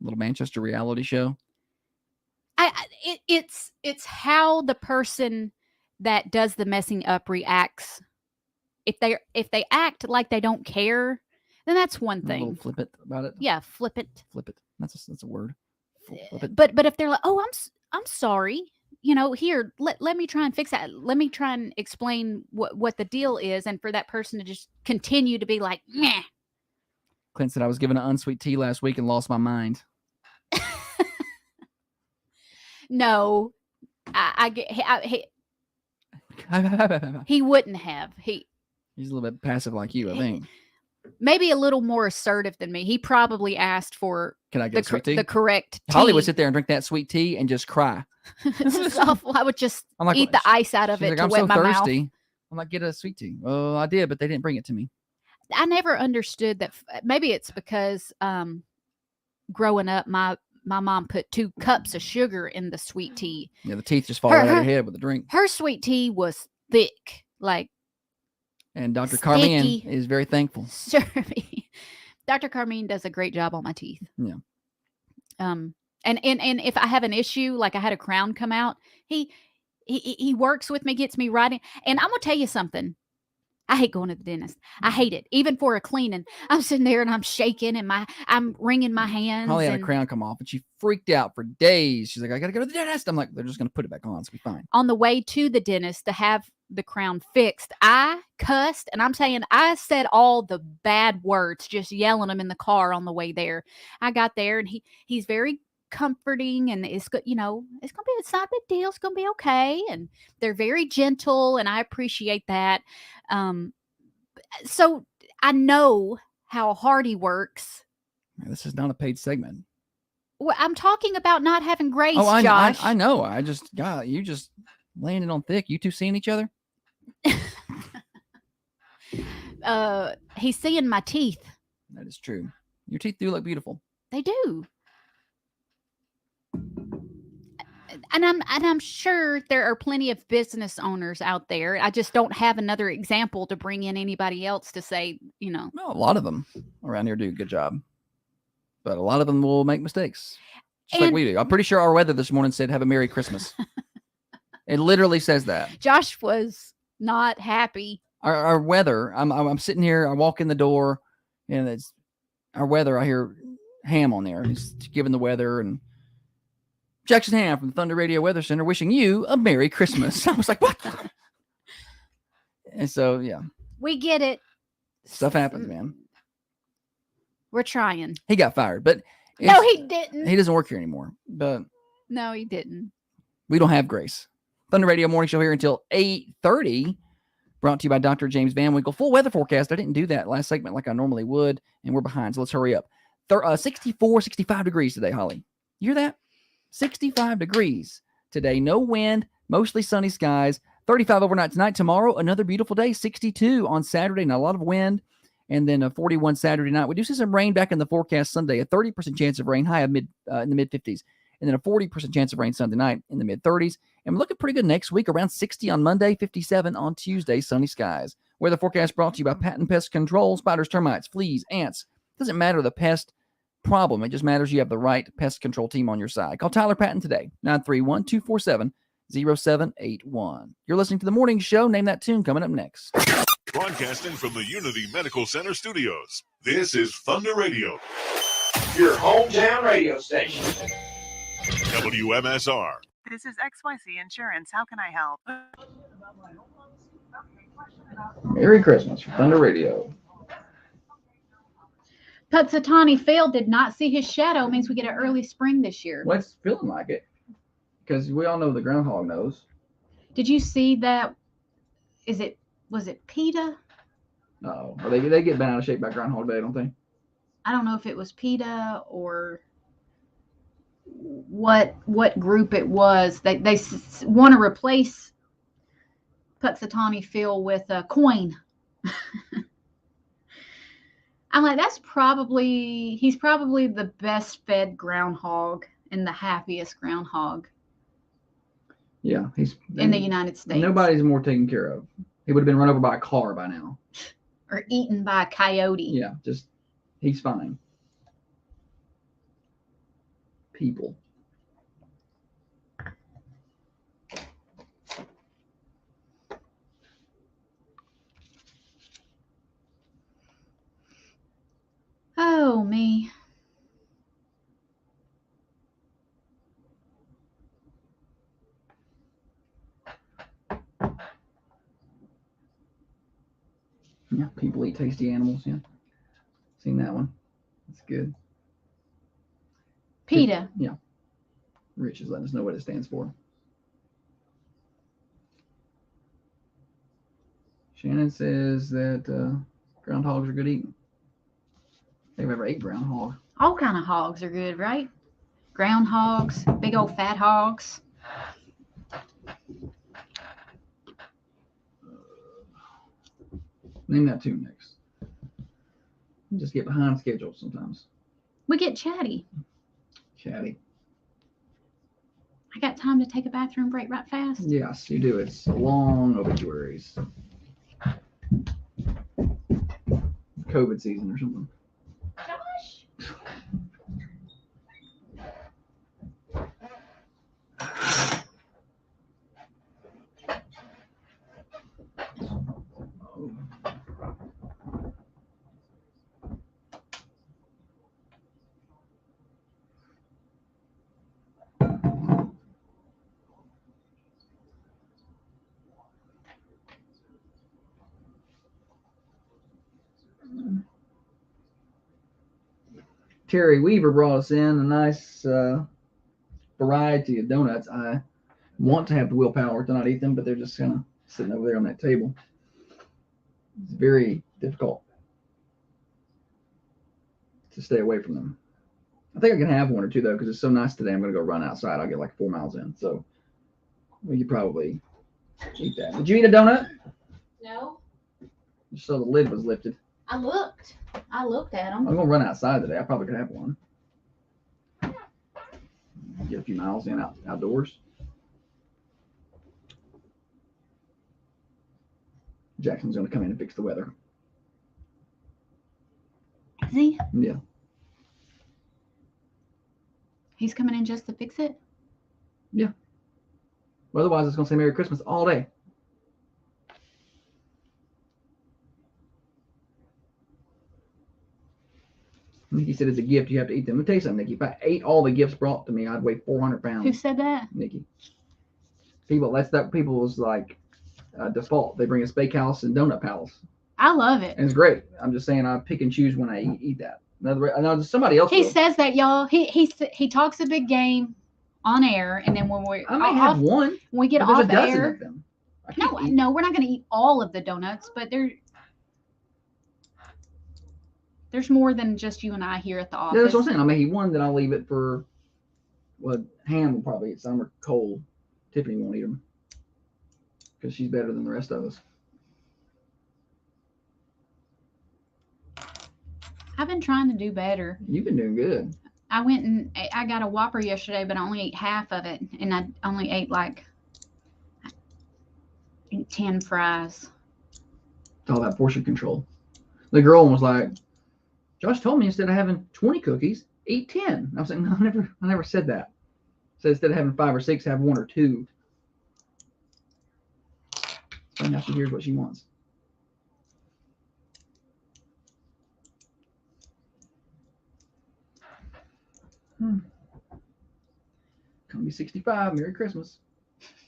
Little Manchester reality show. It's how the person that does the messing up reacts. If they act like they don't care, then that's one A little thing. flip it about it. Yeah, flip it. Flip it. That's a word. Flip it. But if they're like, oh, I'm sorry, here, let me try and fix that. Let me try and explain what the deal is, and for that person to just continue to be like, meh. Clint said I was given an unsweet tea last week and lost my mind. No, he wouldn't have. He's a little bit passive like you, I think. Maybe a little more assertive than me. He probably asked for Can I get a sweet tea? the correct tea. Holly would sit there and drink that sweet tea and just cry. This is awful. I would just I'm like, eat the ice out of she's it like, to I'm wet so my mouth. thirsty. I'm like, get a sweet tea. Oh, I did, but they didn't bring it to me. I never understood that. Maybe it's because growing up, my mom put 2 cups of sugar in the sweet tea. Yeah, the teeth just fall right out of your head with the drink. Her sweet tea was thick, like And Dr. Carmen Sticky. is very thankful. syrupy. Dr. Carmine does a great job on my teeth. Yeah. And if I have an issue, like I had a crown come out, he works with me, gets me right in. And I'm gonna tell you something. I hate going to the dentist. I hate it. Even for a cleaning, I'm sitting there and I'm shaking and I'm wringing my hands. Holly had a and crown come off and she freaked out for days. She's like, I got to go to the dentist. I'm like, they're just going to put it back on. It's going to be fine. on the way to the dentist to have the crown fixed, I cussed, and I'm saying I said all the bad words, just yelling them in the car on the way there. I got there and he's very comforting, and it's good, it's not a big deal, it's gonna be okay, and they're very gentle, and I appreciate that. So I know how hard he works. This is not a paid segment. Well, I'm talking about not having grace, Oh, Josh. I know. I just got you just laying it on thick. You two seeing each other? he's seeing my teeth. That is true. Your teeth do look beautiful. They do. And I'm sure there are plenty of business owners out there. I just don't have another example to bring in anybody else to say, No, a lot of them around here do a good job, but a lot of them will make mistakes, just like And- we do. I'm pretty sure our weather this morning said "Have a Merry Christmas." It literally says that. Josh was not happy. Our weather. I'm sitting here. I walk in the door, and it's our weather. I hear Ham on there. He's giving the weather, and Jackson Ham from the Thunder Radio Weather Center wishing you a Merry Christmas. I was like, what? And so, yeah, We get it. stuff happens, man. We're trying. He got fired, but No, it's- he didn't. he doesn't work here anymore. But No, he didn't. we don't have grace. Thunder Radio Morning Show here until 8:30. Brought to you by Dr. James Van Winkle. Full weather forecast. I didn't do that last segment like I normally would, and we're behind, so let's hurry up. 64, 65 degrees today, Holly. You hear that? 65 degrees today. No wind, mostly sunny skies. 35 overnight tonight. Tomorrow, another beautiful day. 62 on Saturday, not a lot of wind. And then a 41 Saturday night. We do see some rain back in the forecast Sunday. A 30% chance of rain, high of in the mid-50s. And then a 40% chance of rain Sunday night in the mid-30s. And we're looking pretty good next week, around 60 on Monday, 57 on Tuesday, sunny skies. Weather forecast brought to you by Patton Pest Control. Spiders, termites, fleas, ants. Doesn't matter the pest problem. It just matters you have the right pest control team on your side. Call Tyler Patton today, 931-247-0781. You're listening to The Morning Show. Name that tune coming up next. Broadcasting from the Unity Medical Center studios. This is Thunder Radio, Your hometown radio station. WMSR. This is XYZ Insurance. How can I help? Merry Christmas from Thunder Radio. Puxatawny Phil did not see his shadow. Means we get an early spring this year. Well, it's feeling like it because we all know the groundhog knows. Did you see that? Was it PETA? No, they get bent out of shape by Groundhog Day, don't they? I don't know if it was PETA or what group it was. They want to replace Puxatawny Phil with a coin. I'm like, he's probably the best fed groundhog and the happiest groundhog Yeah, he's in the United States. Nobody's more taken care of. He would have been run over by a car by now. Or eaten by a coyote. Yeah, he's fine. People. Oh, me. Yeah, people eat tasty animals. Yeah, seen that one. That's good. PETA. Yeah. Rich is letting us know what it stands for. Shannon says that groundhogs are good eating. They've ever ate groundhog. All kind of hogs are good, right? Groundhogs, big old fat hogs. Name that tune next. You just get behind schedule sometimes. We get chatty. Chatty. I got time to take a bathroom break right fast. Yes, you do. It's long obituaries. COVID season or something. Josh. Terry Weaver brought us in a nice variety of donuts. I want to have the willpower to not eat them, but they're just kind of sitting over there on that table. It's very difficult to stay away from them. I think I can have one or two, though, because it's so nice today. I'm going to go run outside. I'll get like 4 miles in. So we could probably eat that. Did you eat a donut? No. just so the lid was lifted. I looked at them. I'm gonna run outside today. I probably could have one. Get a few miles in outdoors. Jackson's gonna come in and fix the weather. Is he? Yeah. He's coming in just to fix it? Otherwise, it's gonna say Merry Christmas all day. Nikki said it's a gift. You have to eat them. Let me tell you something, Nikki. If I ate all the gifts brought to me, I'd weigh 400 pounds. Who said that? Nikki. People's like default. They bring a steakhouse and donut palace, I love it. and it's great. I'm just saying I pick and choose when I eat that. Another somebody else. He will. says that, y'all. He talks a big game on air, and then when we I may have one. when we get But there's off a dozen air, of them. I can't eat. no, we're not going to eat all of the donuts, but there's more than just you and I here at the office. Yeah, that's what I'm saying. I may eat one, then I'll leave it for. Well, Ham will probably eat some, or Cole. Tiffany won't eat them because she's better than the rest of us. I've been trying to do better. You've been doing good. I went and I got a Whopper yesterday, but I only ate half of it, and I only ate like 10 fries. It's all that portion control. The girl was like, Josh told me instead of having 20 cookies, eat 10. I was like, no, I never said that. I said instead of having 5 or 6, have 1 or 2. So now she hears what she wants. Gonna be 65. Merry Christmas.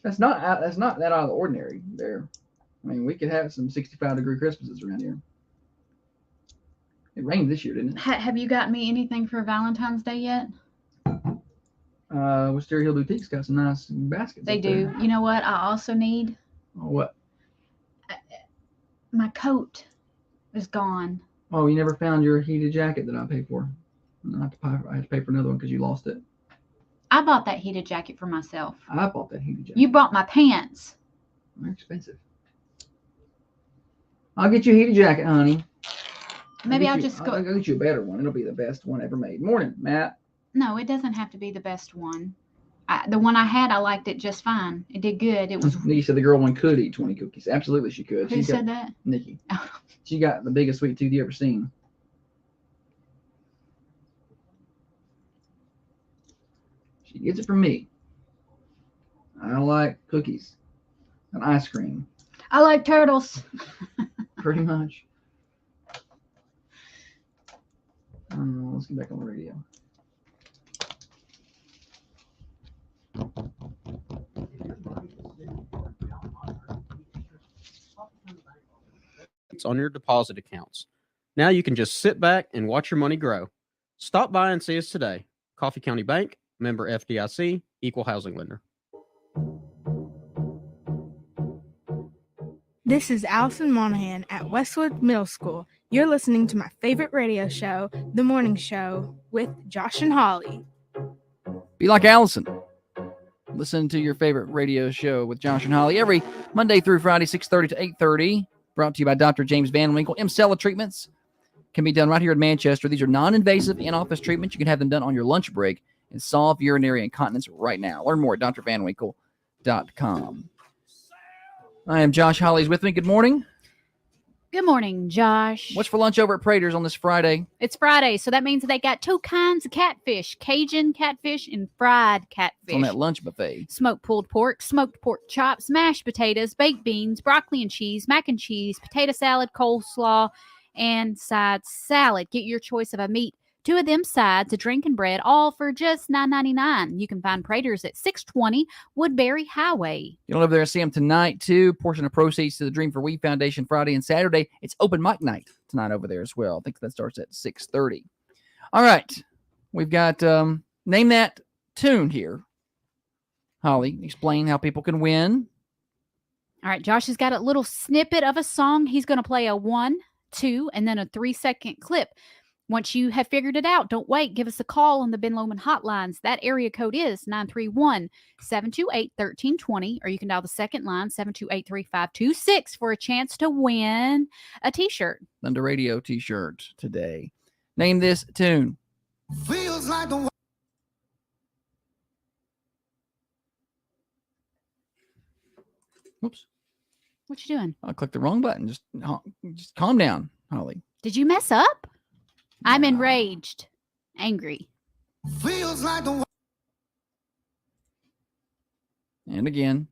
That's not that out of the ordinary. There, I mean, we could have some 65-degree Christmases around here. It rained this year, didn't it? Have you got me anything for Valentine's Day yet? Wisteria Hill Boutique's got some nice baskets. They up do. there. You know what? I also need Oh, what? my coat is gone. Oh, you never found your heated jacket that I paid for. I have to pay for another one because you lost it. I bought that heated jacket for myself. I bought that heated jacket. You bought my pants. They're expensive. I'll get you a heated jacket, honey. Maybe I'll I'll just go. get you a better one. It'll be the best one ever made. Morning, Matt. No, it doesn't have to be the best one. The one I had, I liked it just fine. It did good. It was. Nikki said the girl one could eat 20 cookies. Absolutely, she could. Who said that? Nikki. Oh. She got the biggest sweet tooth you ever seen. She gets it from me. I like cookies and ice cream, I like turtles. pretty much. Let's get back on the radio. On your deposit accounts. Now you can just sit back and watch your money grow. Stop by and see us today. Coffee County Bank, member FDIC, equal housing lender. This is Allison Monahan at Westwood Middle School. You're listening to my favorite radio show, The Morning Show, with Josh and Holly. Be like Allison. Listen to your favorite radio show with Josh and Holly every Monday through Friday, 6:30 to 8:30. Brought to you by Dr. James Van Winkle. Emcella treatments can be done right here in Manchester. These are non-invasive in-office treatments. You can have them done on your lunch break and solve urinary incontinence right now. Learn more at drvanwinkle.com. I am Josh. Holly's with me. Good morning. Good morning, Josh. What's for lunch over at Prater's on this Friday? It's Friday, so that means they got 2 kinds of catfish, Cajun catfish and fried catfish. It's on that lunch buffet. Smoked pulled pork, smoked pork chops, mashed potatoes, baked beans, broccoli and cheese, mac and cheese, potato salad, coleslaw, and side salad. Get your choice of a meat, 2 of them sides, a drink and bread, all for just $9.99. You can find Prater's at 620 Woodbury Highway. You'll over there and see them tonight, too. Portion of proceeds to the Dream for We Foundation Friday and Saturday. It's open mic night tonight over there as well. I think that starts at 6:30. All right. We've got Name That Tune here. Holly, explain how people can win. All right, Josh has got a little snippet of a song. He's going to play a 1, 2, and then a 3-second clip. Once you have figured it out, don't wait. Give us a call on the Ben Lomond hotlines. That area code is 931-728-1320, or you can dial the second line, 728-3526, for a chance to win a T-shirt. Thunder Radio T-shirt today. Name this tune. Feels like the Oops. What you doing? I clicked the wrong button. Just calm down, Holly. Did you mess up? I'm enraged. Angry. feels like the And again.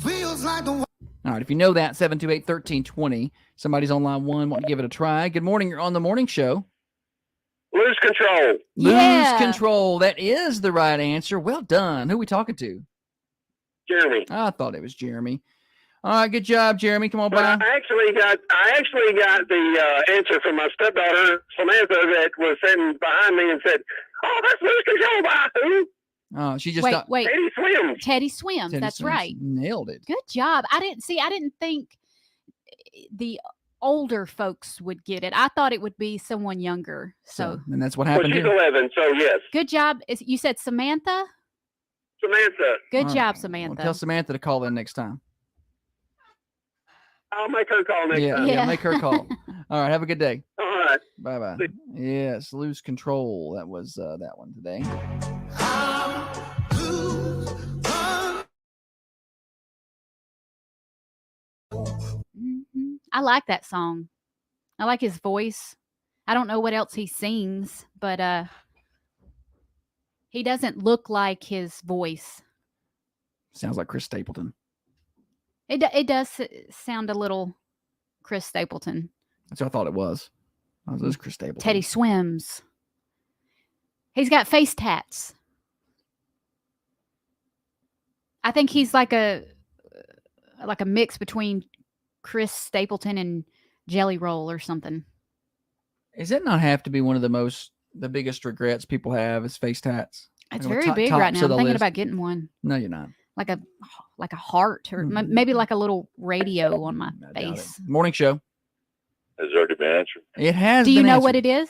feels like the All right. If you know that, 728-1320. Somebody's on line 1. Want to give it a try. Good morning. You're on the morning show. Lose control. Yeah. Lose control. That is the right answer. Well done. Who are we talking to? Jeremy. I thought it was Jeremy. All right. Good job, Jeremy. Come on But by. I actually got the answer from my stepdaughter, Samantha, that was sitting behind me and said, "Oh, that's Lose Control by who?" Oh, she just Wait, thought wait. Teddy Swims. Teddy Swims. Teddy That's Swims right. Nailed it. Good job. I didn't think the older folks would get it. I thought it would be someone younger. So and that's what Well, happened she's here. 11, so yes. good job. You said Samantha? Samantha. Good All job, right. Samantha. Well, tell Samantha to call in next time. I'll make her call next time. Yeah, make her call. All right. Have a good day. All right. Bye bye. Yes, Lose Control. That was that one today. I like that song. I like his voice. I don't know what else he sings, but he doesn't look like his voice. Sounds like Chris Stapleton. It does sound a little Chris Stapleton. That's what I thought it was. It was Chris Stapleton. Teddy Swims. He's got face tats. I think he's like a mix between Chris Stapleton and Jelly Roll or something. Does it not have to be one of the biggest regrets people have is face tats? It's Like, very big right tops now. of I'm the thinking list. about getting one. No, you're not. Like a heart or maybe like a little radio on my I doubt face. it. Morning show. Has already been answered. It has. Do you been know answered. what it is?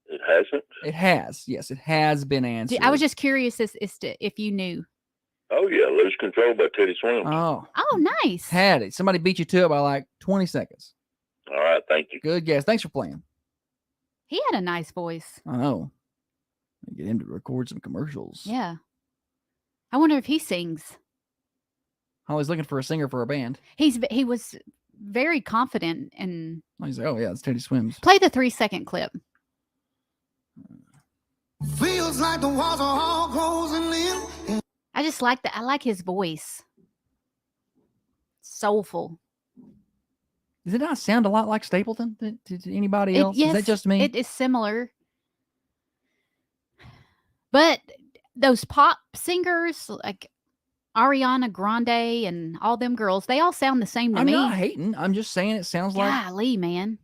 It hasn't? It has. Yes, it has been answered. I was just curious as to if you knew. Oh, yeah. Lose Control by Teddy Swims. Oh, Oh, nice. had it. Somebody beat you to it by like 20 seconds. All right. Thank you. Good guess. Thanks for playing. He had a nice voice. I know. Get him to record some commercials. Yeah. I wonder if he sings. Holly's looking for a singer for a band. He was very confident and He's like, oh yeah, it's Teddy Swims. play the 3-second clip. feels like the walls are all closing in. I just like that. I like his voice. Soulful. Does it not sound a lot like Stapleton to anybody else? Yes, Is that just me? It is similar. But those pop singers like Ariana Grande and all them girls, they all sound the same to I'm me. not hating. I'm just saying it sounds like. Golly, man.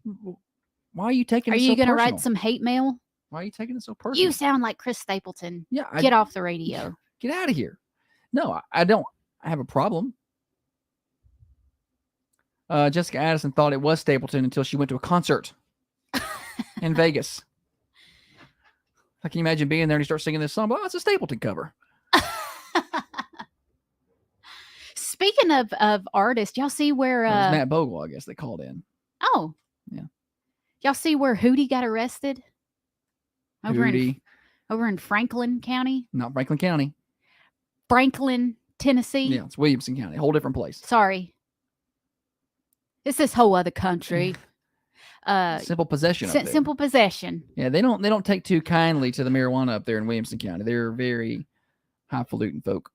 Why are you taking Are it so you going to personal? write some hate mail? Why are you taking it so personal? You sound like Chris Stapleton. Yeah, Get off the radio. Get out of here. No, I don't. I have a problem. Jessica Addison thought it was Stapleton until she went to a concert in Vegas. I can you imagine being there and you start singing this song? Well, it's a Stapleton cover. Speaking of artists, y'all see where It was Matt Bogle, I guess they called in. oh Yeah. Y'all see where Hootie got arrested? Hootie, Over in Franklin County? not Franklin County. Franklin, Tennessee. Yeah, it's Williamson County, a whole different place. Sorry. It's this whole other country. Simple possession. Up there. Simple possession. Yeah, they don't take too kindly to the marijuana up there in Williamson County. They're very highfalutin folk.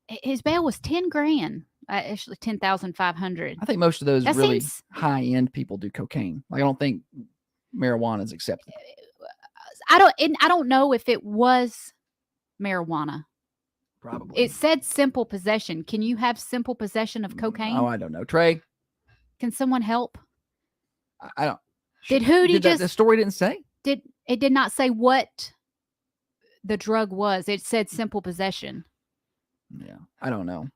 His bail was 10 grand. Actually 10,500. I think most of those That really seems- high end people do cocaine. Like I don't think marijuana is accepted. I don't know if it was marijuana. Probably. It said simple possession. Can you have simple possession of cocaine? Oh, I don't know. Trey, Can someone help? I don't. Did Hootie The just story didn't say? it did not say what the drug was. It said simple possession. Yeah, I don't know.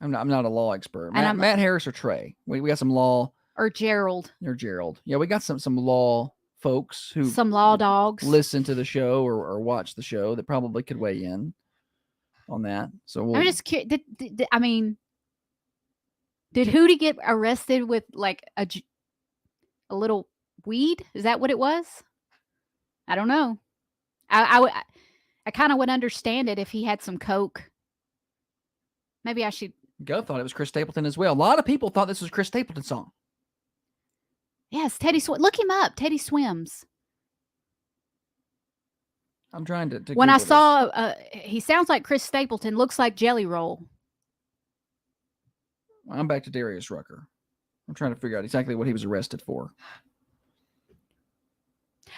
I'm not a law expert. And I'm- Matt Harris or Trey. We got some law Or Gerald. or Gerald. Yeah, we got some law folks who Some law dogs. listen to the show or watch the show that probably could weigh in on that. So we'll, I'm just curious. I mean, did Hootie get arrested with like a little weed? Is that what it was? I don't know. I kind of would understand it if he had some coke. Maybe I should. Go thought it was Chris Stapleton as well. A lot of people thought this was Chris Stapleton's song. Yes, Teddy. Look him up. Teddy Swims. I'm trying to When I Google saw, he sounds like Chris Stapleton. Looks like Jelly Roll. this. I'm back to Darius Rucker. I'm trying to figure out exactly what he was arrested for.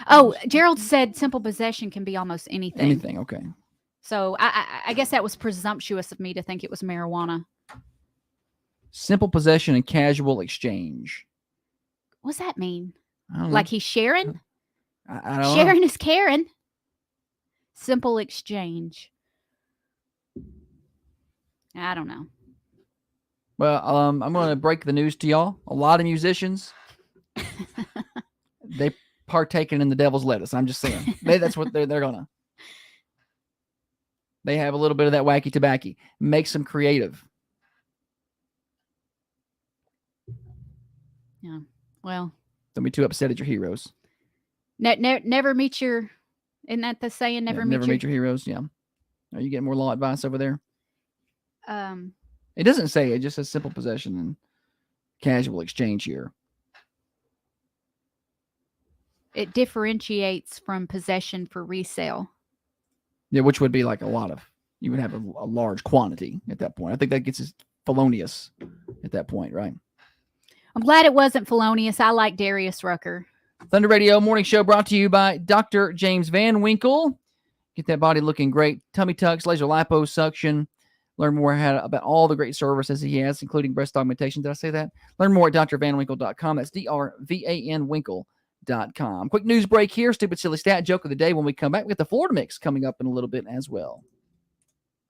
Oh, Gerald said simple possession can be almost anything. Anything, okay. So I guess that was presumptuous of me to think it was marijuana. Simple possession and casual exchange. What's that mean? I don't know. Like he's sharing? I don't know. Sharing is caring. Simple exchange. I don't know. Well, I'm going to break the news to y'all. A lot of musicians, they partaking in the devil's lettuce. I'm just saying. That's what they're gonna. They have a little bit of that wacky tobacco. Makes them creative. Yeah. Well. Don't be too upset at your heroes. Never meet your. Isn't that the saying? Never meet your heroes. Yeah. Are you getting more law advice over there? Um. It doesn't say. It just says simple possession and casual exchange here. It differentiates from possession for resale. Yeah, which would be like a lot of. You would have a large quantity at that point. I think that gets us felonious at that point, right? I'm glad it wasn't felonious. I like Darius Rucker. Thunder Radio Morning Show brought to you by Dr. James Van Winkle. Get that body looking great. Tummy tucks, laser liposuction. Learn more about all the great services he has, including breast augmentation. Did I say that? Learn more at drvanwinkle.com. That's DRVAN Winkle.com. Quick news break here. Stupid Silly Stat Joke of the Day. When we come back, we got the Florida Mix coming up in a little bit as well.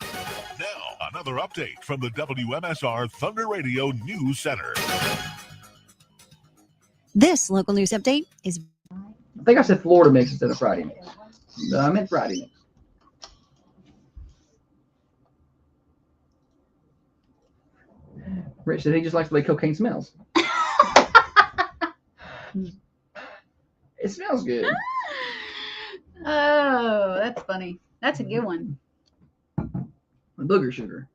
Now, another update from the WMSR Thunder Radio News Center. This local news update is. I think I said Florida Mix instead of Friday Mix. No, I meant Friday Mix. Rich said he just likes the way cocaine smells. It smells good. Oh, that's funny. That's a good one. Booger sugar.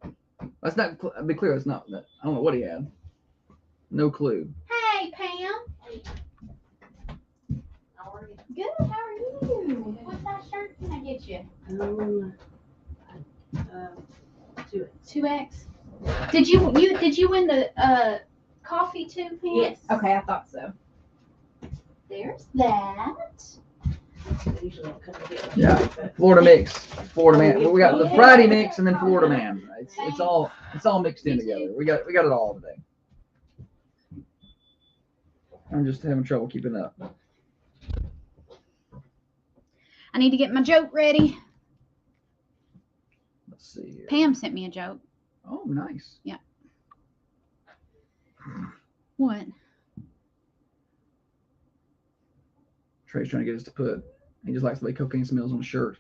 That's not. I'll be clear. It's not. I don't know what he had. No clue. Hey, Pam. How are you? Good. How are you? What size shirt can I get you? 2X. Did you win the coffee too, Pam? Yes. Okay, I thought so. There's that. Yeah, Florida Mix, Florida Man. We got the Friday Mix and then Florida Man. It's all mixed in together. We got it all today. I'm just having trouble keeping up. I need to get my joke ready. Let's see here. Pam sent me a joke. Oh, nice. Yeah. What? Trey's trying to get us to put. He just likes the way cocaine smells on a shirt.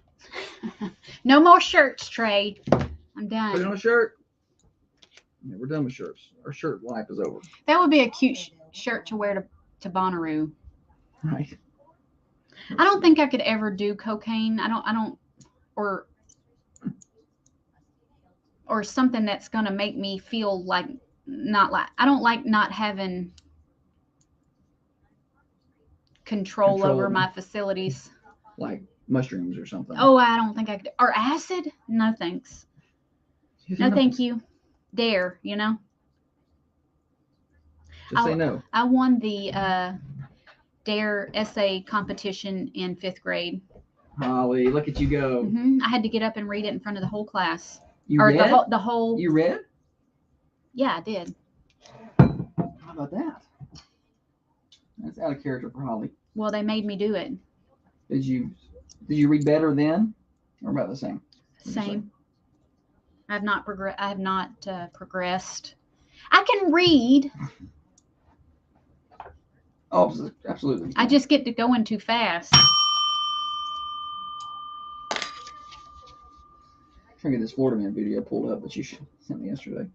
No more shirts, Trey. I'm done. Put it on a shirt. Yeah, we're done with shirts. Our shirt life is over. That would be a cute shirt to wear to Bonnaroo. Right. I don't think I could ever do cocaine. I don't, or something that's gonna make me feel like I don't like not having control over my facilities. Like mushrooms or something. Oh, I don't think I could. Or acid? No, thanks. No, thank you. Dare, you know? Just say no. I won the Dare essay competition in 5th grade. Holly, look at you go. I had to get up and read it in front of the whole class. You read? The whole. You read? Yeah, I did. How about that? That's out of character for Holly. Well, they made me do it. Did you read better then, or about the same? Same. I have not progressed. I can read. Oh, absolutely. I just get to going too fast. I'm trying to get this Florida Man video pulled up that you sent me yesterday.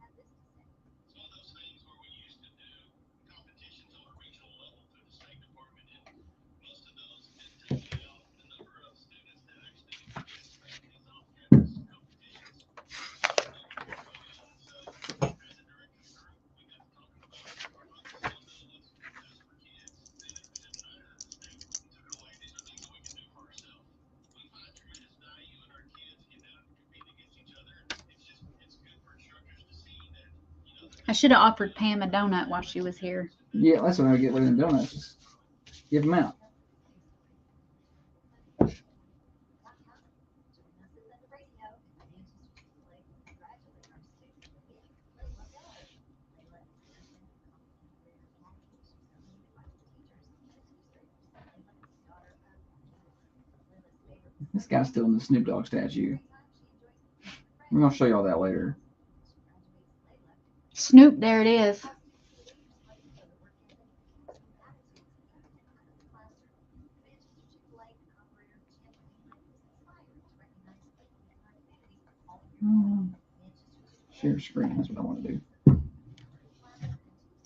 I should have offered Pam a donut while she was here. Yeah, that's what I would get with them donuts. Just give them out. This guy's still in the Snoop Dogg statue. We're going to show you all that later. Snoop, there it is. Share screen. That's what I want to do.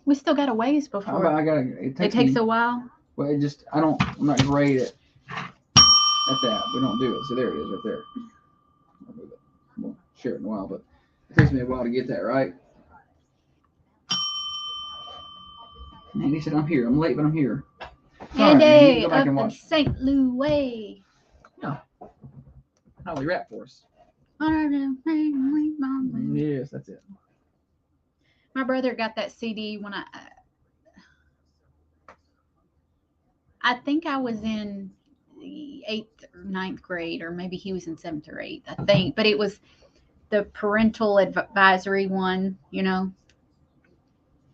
We still got a ways before. It takes me, a while. Well, I'm not great at that. We don't do it. So there it is right there. I'll move it. We'll share it in a while, but it takes me a while to get that right. And he said, I'm here. I'm late, but I'm here. Andy, go back up and in watch. St. Louis. No. Holly rap for us. Yes, that's it. My brother got that CD when I think I was in the 8th or 9th grade, or maybe he was in 7th or 8th, I think. But it was the parental advisory one, you know.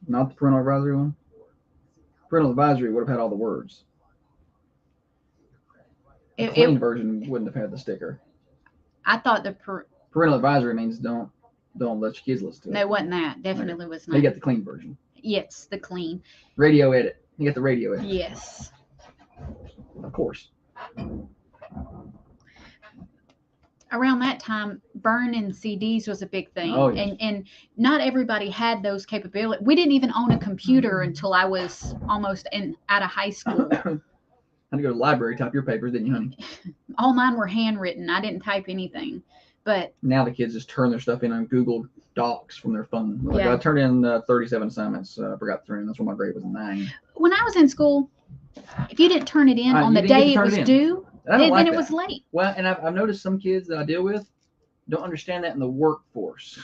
Not the parental advisory one? Parental advisory would have had all the words. The clean version wouldn't have had the sticker. I thought the parental advisory means don't let your kids listen to it. No, it wasn't that. Definitely was not. You got the clean version. Yes, the clean. Radio edit. You got the radio edit. Yes. Of course. Around that time, burning CDs was a big thing. Oh, yes. And not everybody had those capabilities. We didn't even own a computer until I was almost out of high school. Had to go to the library, type your papers, didn't you, honey? All mine were handwritten. I didn't type anything. But now the kids just turn their stuff in on Google Docs from their phone. Like, yeah. I turned in 37 assignments. I forgot to turn in. That's when my grade was 9. When I was in school, if you didn't turn it in on the day it was due, then it was late. Well, and I've noticed some kids that I deal with don't understand that in the workforce.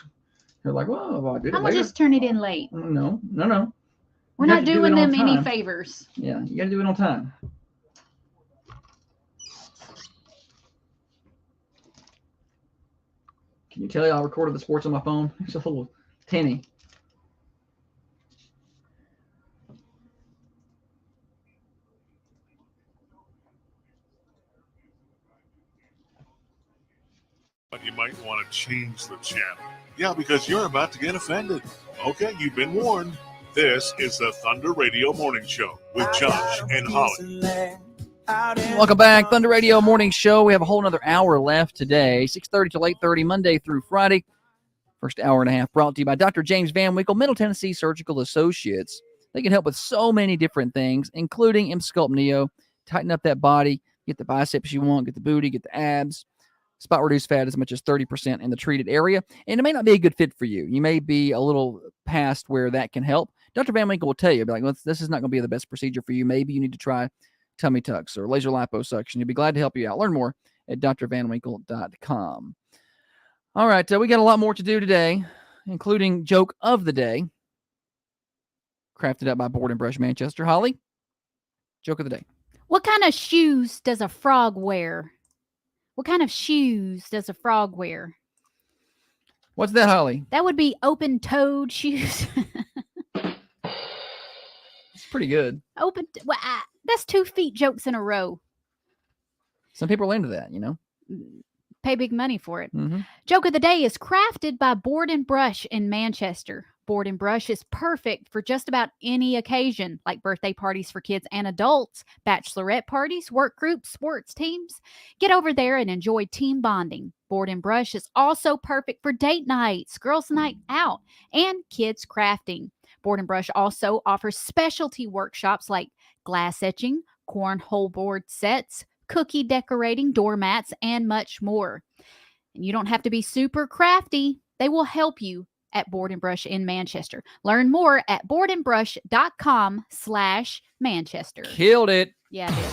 They're like, well, I did it I'm going later. to just turn it in late. No. We're not doing them any favors. Yeah, you got to do it on time. Can you tell I recorded the sports on my phone? It's a little tinny. But you might want to change the channel. Yeah, because you're about to get offended. Okay, you've been warned. This is the Thunder Radio Morning Show with Josh and Holly. Welcome back, Thunder Radio Morning Show. We have a whole another hour left today, 6:30 to 8:30, Monday through Friday. First hour and a half brought to you by Dr. James Van Winkle, Middle Tennessee Surgical Associates. They can help with so many different things, including M-Sculpt Neo. Tighten up that body, get the biceps you want, get the booty, get the abs. Spot reduce fat as much as 30% in the treated area. And it may not be a good fit for you. You may be a little past where that can help. Dr. Van Winkle will tell you, like, well, this is not going to be the best procedure for you. Maybe you need to try tummy tucks or laser liposuction. He'll be glad to help you out. Learn more at drvanwinkle.com. All right, we got a lot more to do today, including joke of the day, crafted up by Board and Brush Manchester. Holly, joke of the day. What kind of shoes does a frog wear? What kind of shoes does a frog wear? What's that, Holly? That would be open-toed shoes. It's pretty good. That's 2 feet jokes in a row. Some people are into that, you know. Pay big money for it. Mm-hmm. Joke of the day is crafted by Board and Brush in Manchester. Board and Brush is perfect for just about any occasion, like birthday parties for kids and adults, bachelorette parties, work groups, sports teams. Get over there and enjoy team bonding. Board and Brush is also perfect for date nights, girls' night out, and kids crafting. Board and Brush also offers specialty workshops like glass etching, cornhole board sets, cookie decorating, doormats, and much more. And you don't have to be super crafty. They will help you at Board and Brush in Manchester. Learn more at boardandbrush.com/Manchester. Killed it. Yeah, I did.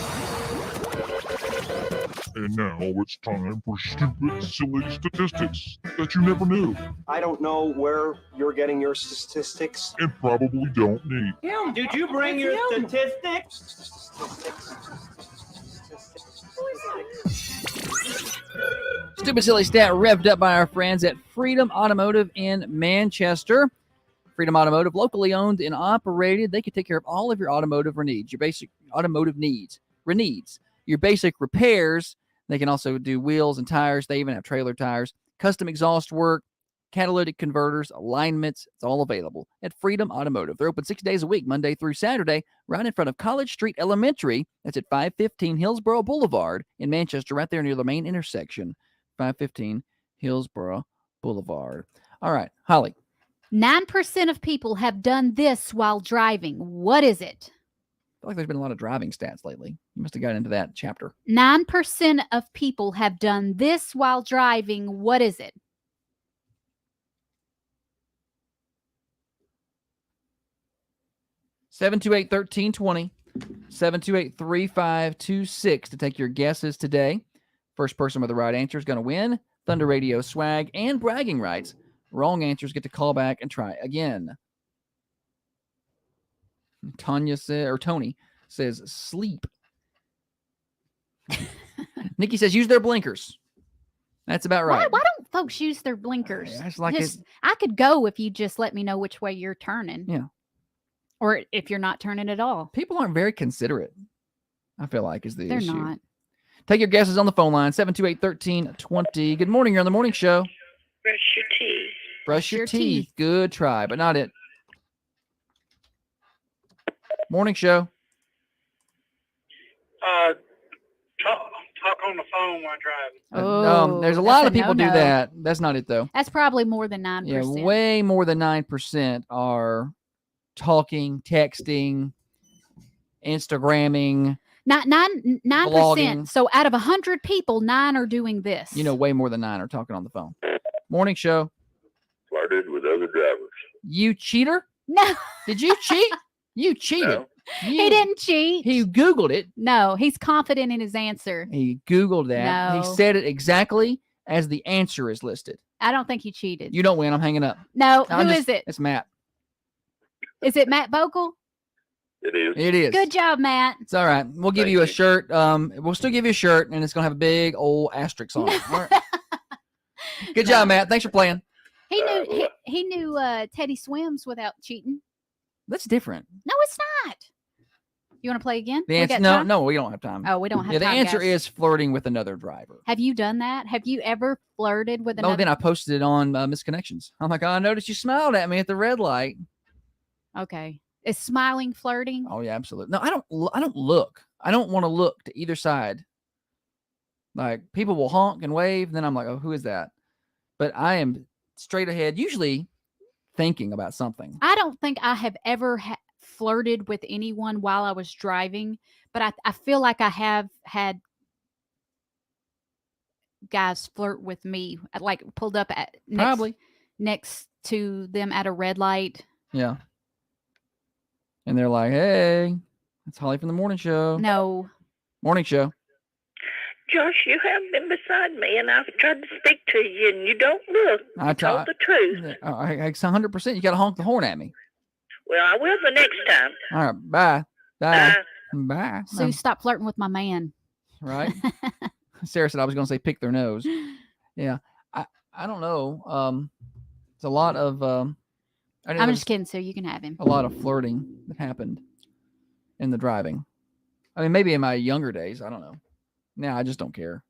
And now it's time for stupid, silly statistics that you never knew I don't know where you're getting your statistics. and probably don't need. Kim, did you bring your statistics? Stupid silly stat revved up by our friends at Freedom Automotive in Manchester. Freedom Automotive, locally owned and operated. They can take care of all of your automotive needs, your basic automotive needs, your basic repairs. They can also do wheels and tires. They even have trailer tires, custom exhaust work, catalytic converters, alignments. It's all available at Freedom Automotive. They're open 6 days a week, Monday through Saturday, right in front of College Street Elementary. That's at 515 Hillsborough Boulevard in Manchester, right there near the main intersection. 515 Hillsborough Boulevard. All right, Holly. 9% of people have done this while driving. What is it? I feel like there's been a lot of driving stats lately. You must have got into that chapter. 9% of people have done this while driving. What is it? Seven two eight 1320, 728-3526 to take your guesses today. First person with the right answer is going to win Thunder Radio swag and bragging rights. Wrong answers get to call back and try again. Tony says sleep. Nikki says use their blinkers. That's about right. Why don't folks use their blinkers? It's like I could go if you just let me know which way you're turning. Yeah. Or if you're not turning at all. People aren't very considerate, I feel like, is the They're issue. not. Take your guesses on the phone line, 728-1320. Good morning. You're on the morning show. Brush your teeth. Brush your teeth. Good try, but not it. Morning show. Talk on the phone while driving. There's a lot of people do that. That's not it, though. That's probably more than 9%. Yeah, way more than 9% are talking, texting, Instagramming. Not 9%. Blogging. So out of 100 people, 9 are doing this. You know, way more than 9 are talking on the phone. Morning show. Flirted with other drivers. You cheater? No. Did you cheat? You cheated. No. He didn't cheat. He Googled it. No, he's confident in his answer. He Googled that. No. He said it exactly as the answer is listed. I don't think he cheated. You don't win. I'm hanging up. No, who is it? It's Matt. Is it Matt Vogel? It is. It is. Good job, Matt. It's all right. We'll give you a shirt. We'll still give you a shirt, and it's going to have a big old asterisk on it. All right. Good job, Matt. Thanks for playing. He knew Teddy swims without cheating. That's different. No, it's not. You want to play again? The We answer, got no, time? no, we don't have time. Oh, we don't have the time, answer guys. is flirting with another driver. Have you done that? Have you ever flirted with another? No, then I posted it on Misconnections. I'm like, I noticed you smiled at me at the red light. Okay. Is smiling flirting? Oh yeah, absolutely. No, I don't look. I don't want to look to either side. Like people will honk and wave, and then I'm like, oh, who is that? But I am straight ahead, usually thinking about something. I don't think I have ever flirted with anyone while I was driving, but I feel like I have had guys flirt with me, like pulled up at next to them at a red light. Yeah. And they're like, hey, it's Holly from the morning show. No. Morning show. Josh, you have been beside me, and I've tried to speak to you, and you don't look. You told the truth. It's 100%. You got to honk the horn at me. Well, I will the next time. All right. Bye. Bye. Bye. Sue, stop flirting with my man. Right. Sarah said I was going to say pick their nose. Yeah. I don't know. It's a lot of... I'm just kidding, Sue. You can have him. A lot of flirting that happened in the driving. I mean, maybe in my younger days. I don't know. Now I just don't care.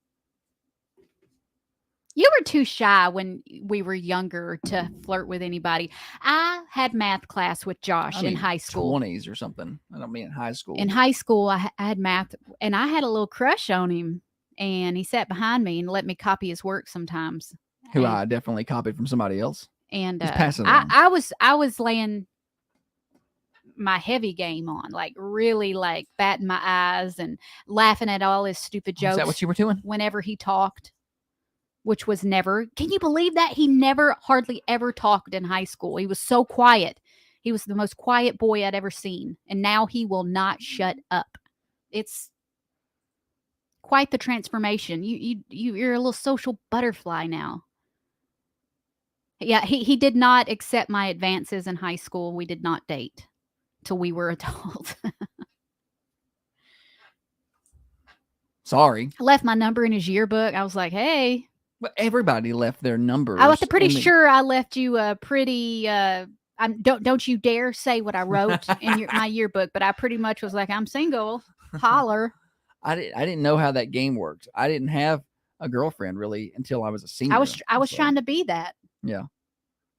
You were too shy when we were younger to flirt with anybody. I had math class with Josh in high school. 20s or something. I don't mean in high school. In high school, I had math, and I had a little crush on him. And he sat behind me and let me copy his work sometimes. Who I definitely copied from somebody else. And Just pass it along. I was laying my heavy game on, like really like batting my eyes and laughing at all his stupid jokes. Is that what you were doing? Whenever he talked, which was never. Can you believe that? He never hardly ever talked in high school. He was so quiet. He was the most quiet boy I'd ever seen. And now he will not shut up. It's quite the transformation. You're a little social butterfly now. Yeah, he did not accept my advances in high school. We did not date till we were adults. Sorry. I left my number in his yearbook. I was like, hey. But everybody left their numbers. I was pretty sure I left you a pretty don't you dare say what I wrote in my yearbook, but I pretty much was like, I'm single. Holler. I didn't know how that game worked. I didn't have a girlfriend really until I was a senior. I was trying to be that. Yeah.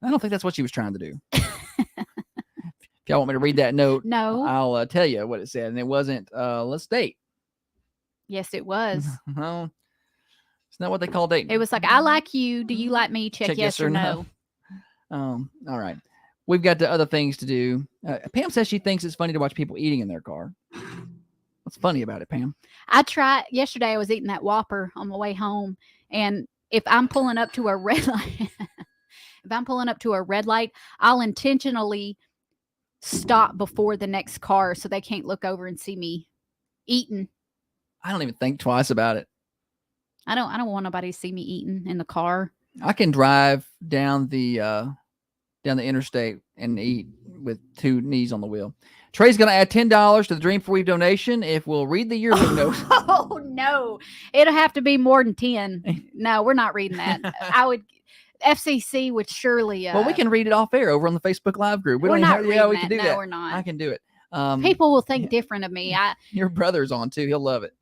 I don't think that's what she was trying to do. If y'all want me to read that note, no, I'll tell you what it said. And it wasn't, let's date. Yes, it was. No, it's not what they call dating. It was like, I like you. Do you like me? Check yes or no. All right. We've got the other things to do. Pam says she thinks it's funny to watch people eating in their car. What's funny about it, Pam? Yesterday I was eating that Whopper on my way home. And if I'm pulling up to a red light, I'll intentionally stop before the next car so they can't look over and see me eating. I don't even think twice about it. I don't want nobody to see me eating in the car. I can drive down the interstate and eat with two knees on the wheel. Trey's going to add $10 to the Dream for Weave donation if we'll read the yearbook note. Oh, no. It'll have to be more than 10. No, we're not reading that. FCC would surely. Well, we can read it off air over on the Facebook Live group. We can do that. No, we're not. I can do it. People will think different of me. Your brother's on too. He'll love it.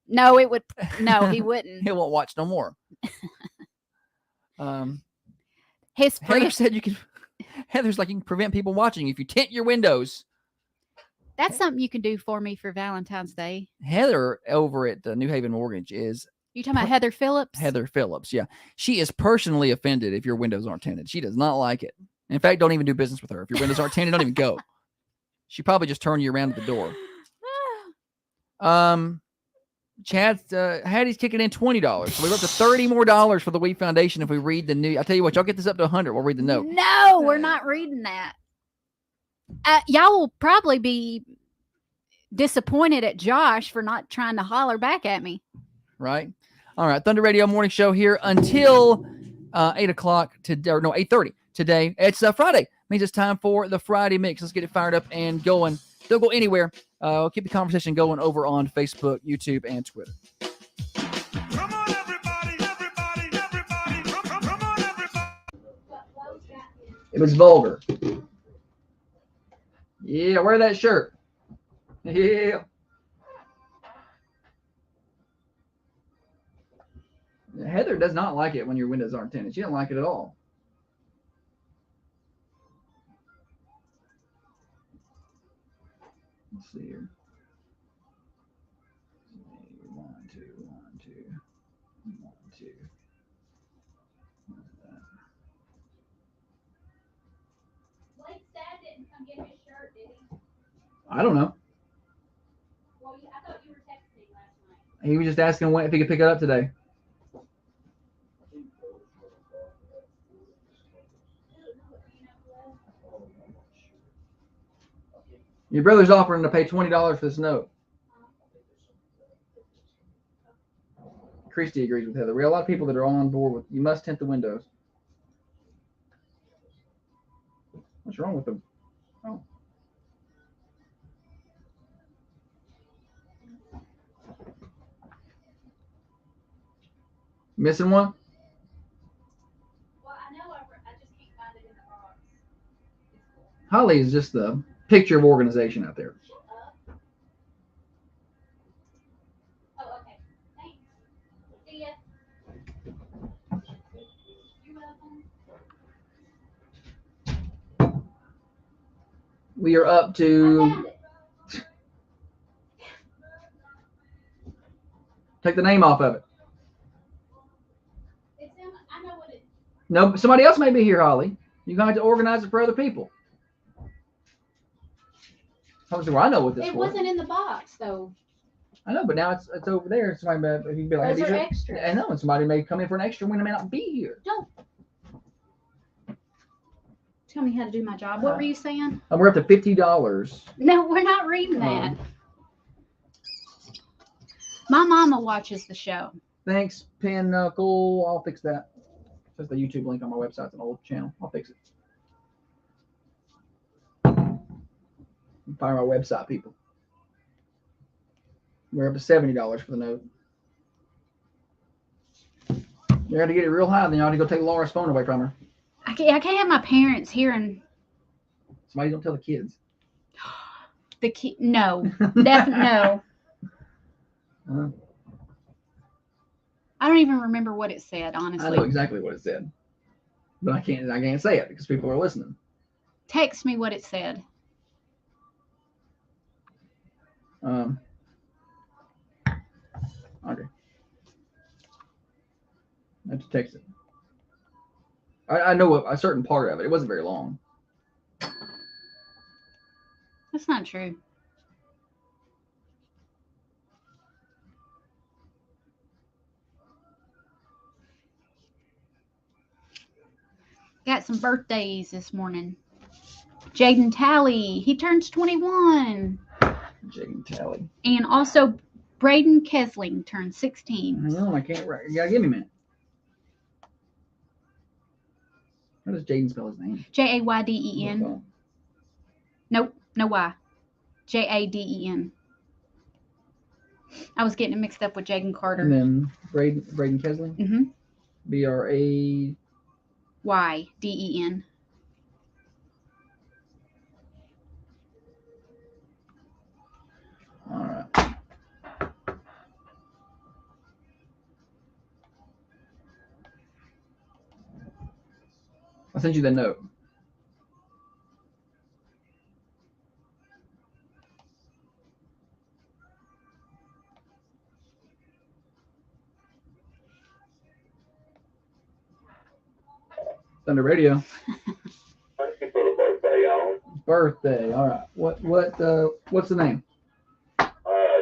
No, it would. No, he wouldn't. He won't watch no more. His Heather said you can. Heather's like, you can prevent people watching if you tint your windows. That's something you can do for me for Valentine's Day. Heather over at the New Haven Mortgage is. You talking about Heather Phillips? Heather Phillips, yeah. She is personally offended if your windows aren't tinted. She does not like it. In fact, don't even do business with her. If your windows aren't tinted, don't even go. She probably just turn you around at the door. Chad, Hattie's kicking in $20. So we're up to $30 more for the Weave Foundation if we read the new. I tell you what, y'all get this up to 100. We'll read the note. No, we're not reading that. Y'all will probably be disappointed at Josh for not trying to holler back at me. Right. All right. Thunder Radio Morning Show here until 8 o'clock today, or no, 8:30 today. It's Friday. Means it's time for the Friday mix. Let's get it fired up and going. Don't go anywhere. We'll keep the conversation going over on Facebook, YouTube, and Twitter. Come on, everybody. Come on, everybody. It was vulgar. Yeah, wear that shirt. Yeah. Heather does not like it when your windows aren't tinted. She doesn't like it at all. Let's see here. 1, 2, 1, 2, 1, 2. Blake Sad didn't come get his shirt, did he? I don't know. Well, I thought you were texting last night. He was just asking if he could pick it up today. Your brother's offering to pay $20 for this note. Christy agrees with Heather. We have a lot of people that are on board with you must tint the windows. What's wrong with them? Oh. Missing one? Well, I know I just can't find it in the box. Holly is just the picture of organization out there. Oh, okay. Thanks. See ya. We are up to. Take the name off of it. No, somebody else may be here, Holly. You're going to have to organize it for other people. Obviously, well, I know what this It was. wasn't in the box, though. I know, but now it's over there. Somebody, you can be like, Those "Hey, are these extras. I know, and somebody may come in for an extra when they may not be here. Don't tell me how to do my job. What were you saying? We're up to $50. No, we're not reading that. My mama watches the show. Thanks, Pinnacle. I'll fix that. Just the YouTube link on my website. It's an old channel. I'll fix it. Fire my website, people. We're up to $70 for the note. You're going to get it real high, then you ought to go take Laura's phone away from her. I can't have my parents hearing. Somebody don't tell the kids. The kid, no, definitely no. I don't even remember what it said, honestly. I know exactly what it said, but I can't say it because people are listening. Text me what it said. Okay. I have to text it. I know a certain part of it. It wasn't very long. That's not true. Got some birthdays this morning. Jaden Talley, he turns 21. Jaden Talley. And also Braden Kesling turns 16. Hang on, I can't write. You gotta give me a minute. How does Jaden spell his name? Jayden. Nope, no Y. Jaden. I was getting it mixed up with Jaden Carter. And then Braden Kesling. Mm-hmm. BRAYDEN. All right. I sent you the note. Thunder Radio. Thank you for the birthday, y'all. Birthday. All right. What's the name?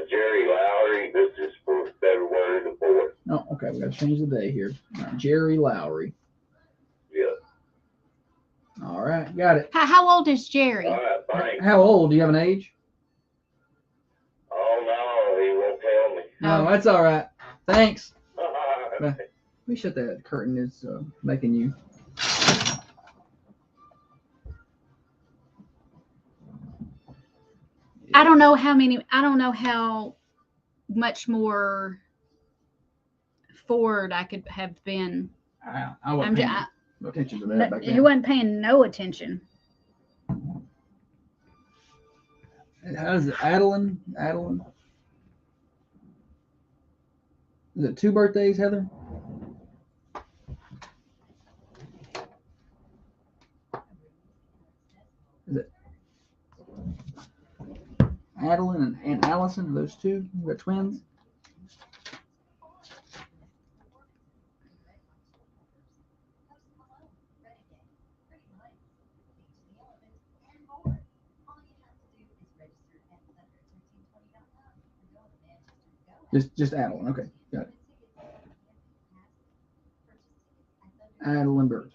Jerry Lowry. This is for February the 4th. Oh, okay. We got to change the day here. All right, Jerry Lowry. Yeah. All right. Got it. How old is Jerry? All right, thanks. How old? Do you have an age? Oh, no, he won't tell me. No, that's all right. Thanks. Let me shut that curtain. It's making you. I don't know how much more forward I could have been. I wasn't paying no attention to that back then. He wasn't paying no attention. How's it? Adeline? Is it 2 birthdays, Heather? Is it Adeline and Allison? Those two? We got twins? Just Adeline. Okay, got it. Adeline Bird.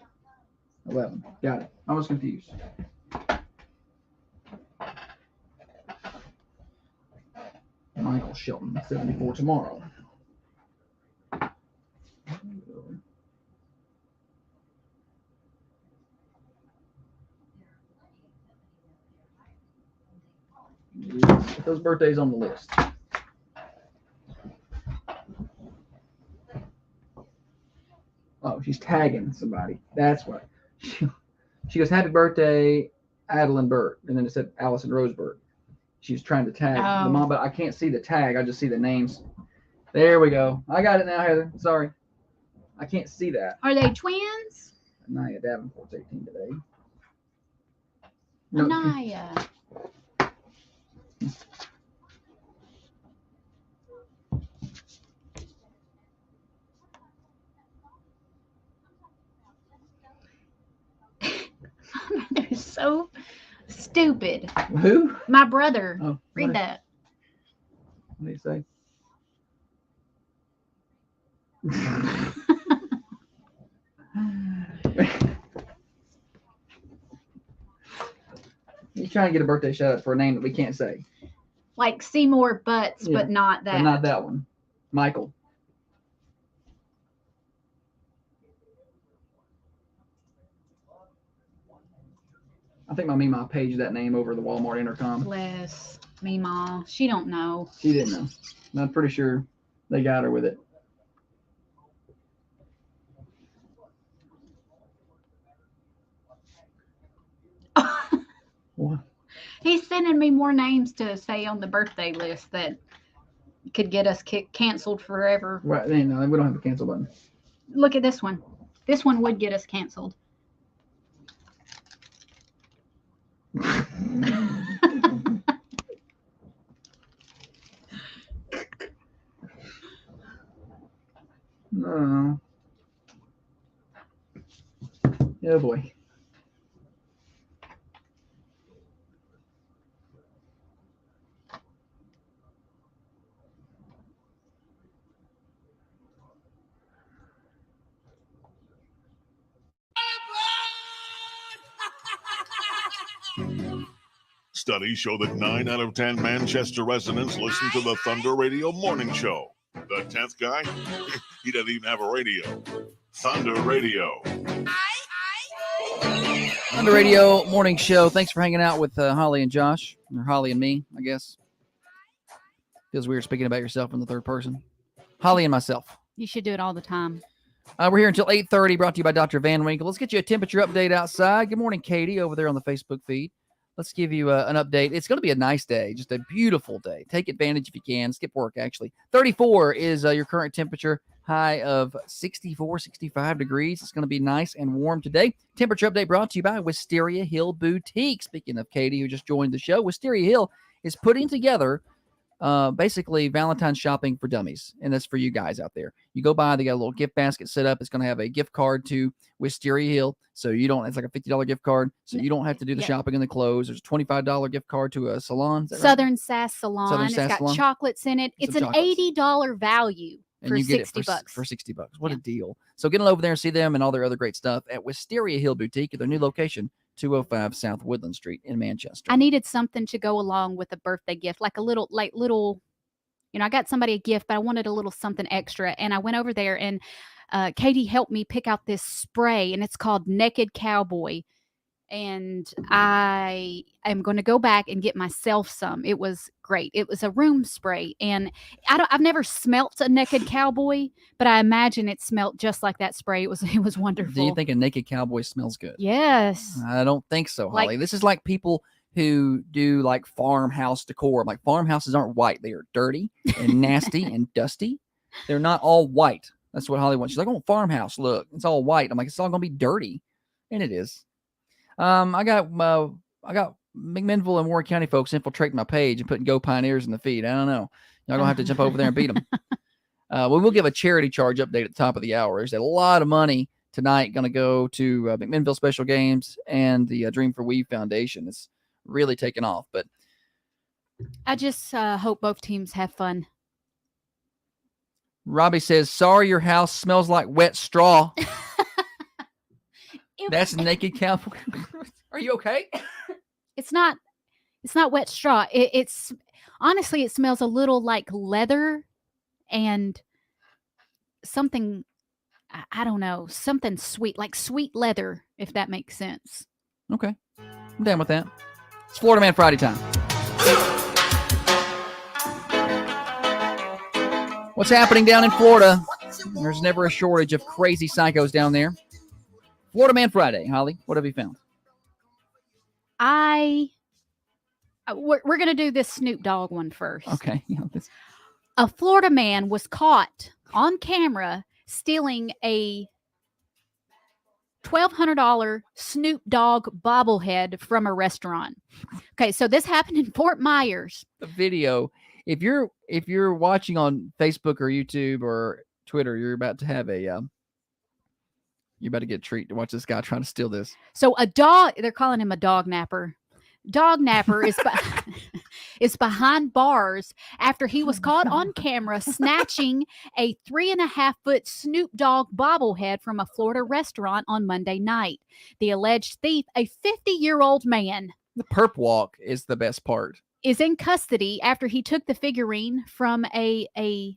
11. Got it. I was confused. Michael Shelton, 74 tomorrow. Get those birthdays on the list. Oh, she's tagging somebody. That's what. She goes, happy birthday, Adeline Burt. And then it said Allison Rosebert. She was trying to tag the mom, but I can't see the tag. I just see the names. There we go. I got it now, Heather. Sorry. I can't see that. Are they twins? Naya Davenport's 18 today. No. Anaya. They're so stupid. Who? My brother. Oh, Read what? that. What do you say? He's trying to get a birthday shout out for a name that we can't say. Like Seymour Butts, Yeah, but not that. But not that one. Michael. I think my Mima paged that name over the Walmart intercom. Bless Mima. She don't know. She didn't know. And I'm pretty sure they got her with it. What? He's sending me more names to say on the birthday list that could get us canceled forever. Right, no, we don't have a cancel button. Look at this one. This one would get us canceled. No. Oh boy. Studies show that 9 out of 10 Manchester residents listen to the Thunder Radio Morning Show. The 10th guy? He doesn't even have a radio. Thunder Radio. Thunder Radio Morning Show. Thanks for hanging out with Holly and Josh. Or Holly and me, I guess. Feels weird speaking about yourself in the third person. Holly and myself. You should do it all the time. We're here until 8:30, brought to you by Dr. Van Winkle. Let's get you a temperature update outside. Good morning, Katie, over there on the Facebook feed. Let's give you an update. It's going to be a nice day, just a beautiful day. Take advantage if you can. Skip work, actually. 34 is your current temperature, high of 64, 65 degrees. It's going to be nice and warm today. Temperature update brought to you by Wisteria Hill Boutique. Speaking of Katie, who just joined the show, Wisteria Hill is putting together basically Valentine's shopping for dummies, and that's for you guys out there. You go by, they got a little gift basket set up. It's going to have a gift card to Wisteria Hill, so you don't. It's like a $50 gift card, so you don't have to do the shopping and the clothes. There's a $25 gift card to a salon. Is that right? Southern Sass Salon. Southern It's Sass got Salon. chocolates in it. It's Some an chocolates. $80 value And for you get $60 it for, bucks. for $60. What a deal. So get on over there and see them and all their other great stuff at Wisteria Hill Boutique at their new location, 205 South Woodland Street in Manchester. I needed something to go along with a birthday gift, like a little, I got somebody a gift, but I wanted a little something extra. And I went over there and Katie helped me pick out this spray, and it's called Naked Cowboy. And I am going to go back and get myself some. It was great. It was a room spray, and I've never smelt a Naked Cowboy, but I imagine it smelt just like that spray. It was wonderful. Do you think a naked cowboy smells good? Yes. I don't think so, Holly. Like- This is like people who do like farmhouse decor. Like farmhouses aren't white. They are dirty and nasty and dusty. They're not all white. That's what Holly wants. She's like, oh, farmhouse, look, it's all white. I'm like, it's all going to be dirty. And it is. I got McMinnville and Warren County folks infiltrating my page and putting Go Pioneers in the feed. I don't know. Y'all going to have to jump over there and beat them. We will give a charity charge update at the top of the hour. There's a lot of money tonight going to go to McMinnville Special Games and the Dream for Weave Foundation. It's really taken off, but I just hope both teams have fun. Robbie says, sorry, your house smells like wet straw. That's Naked Cowboy. Are you okay? It's not wet straw. It's honestly, it smells a little like leather and something, I don't know, something sweet, like sweet leather, if that makes sense. Okay. I'm down with that. It's Florida Man Friday time. What's happening down in Florida? There's never a shortage of crazy psychos down there. Florida Man Friday. Holly, what have you found? We're going to do this Snoop Dogg one first. Okay. A Florida man was caught on camera stealing a $1,200 Snoop Dogg bobblehead from a restaurant. Okay, so this happened in Fort Myers. The video. If you're watching on Facebook or YouTube or Twitter, you're about to have you're about to get a treat to watch this guy trying to steal this. So a dog, they're calling him a dog napper. Dog napper is behind bars after he was caught on camera snatching a 3.5-foot Snoop Dogg bobblehead from a Florida restaurant on Monday night. The alleged thief, a 50-year-old man, The perp walk is the best part. is in custody after he took the figurine from a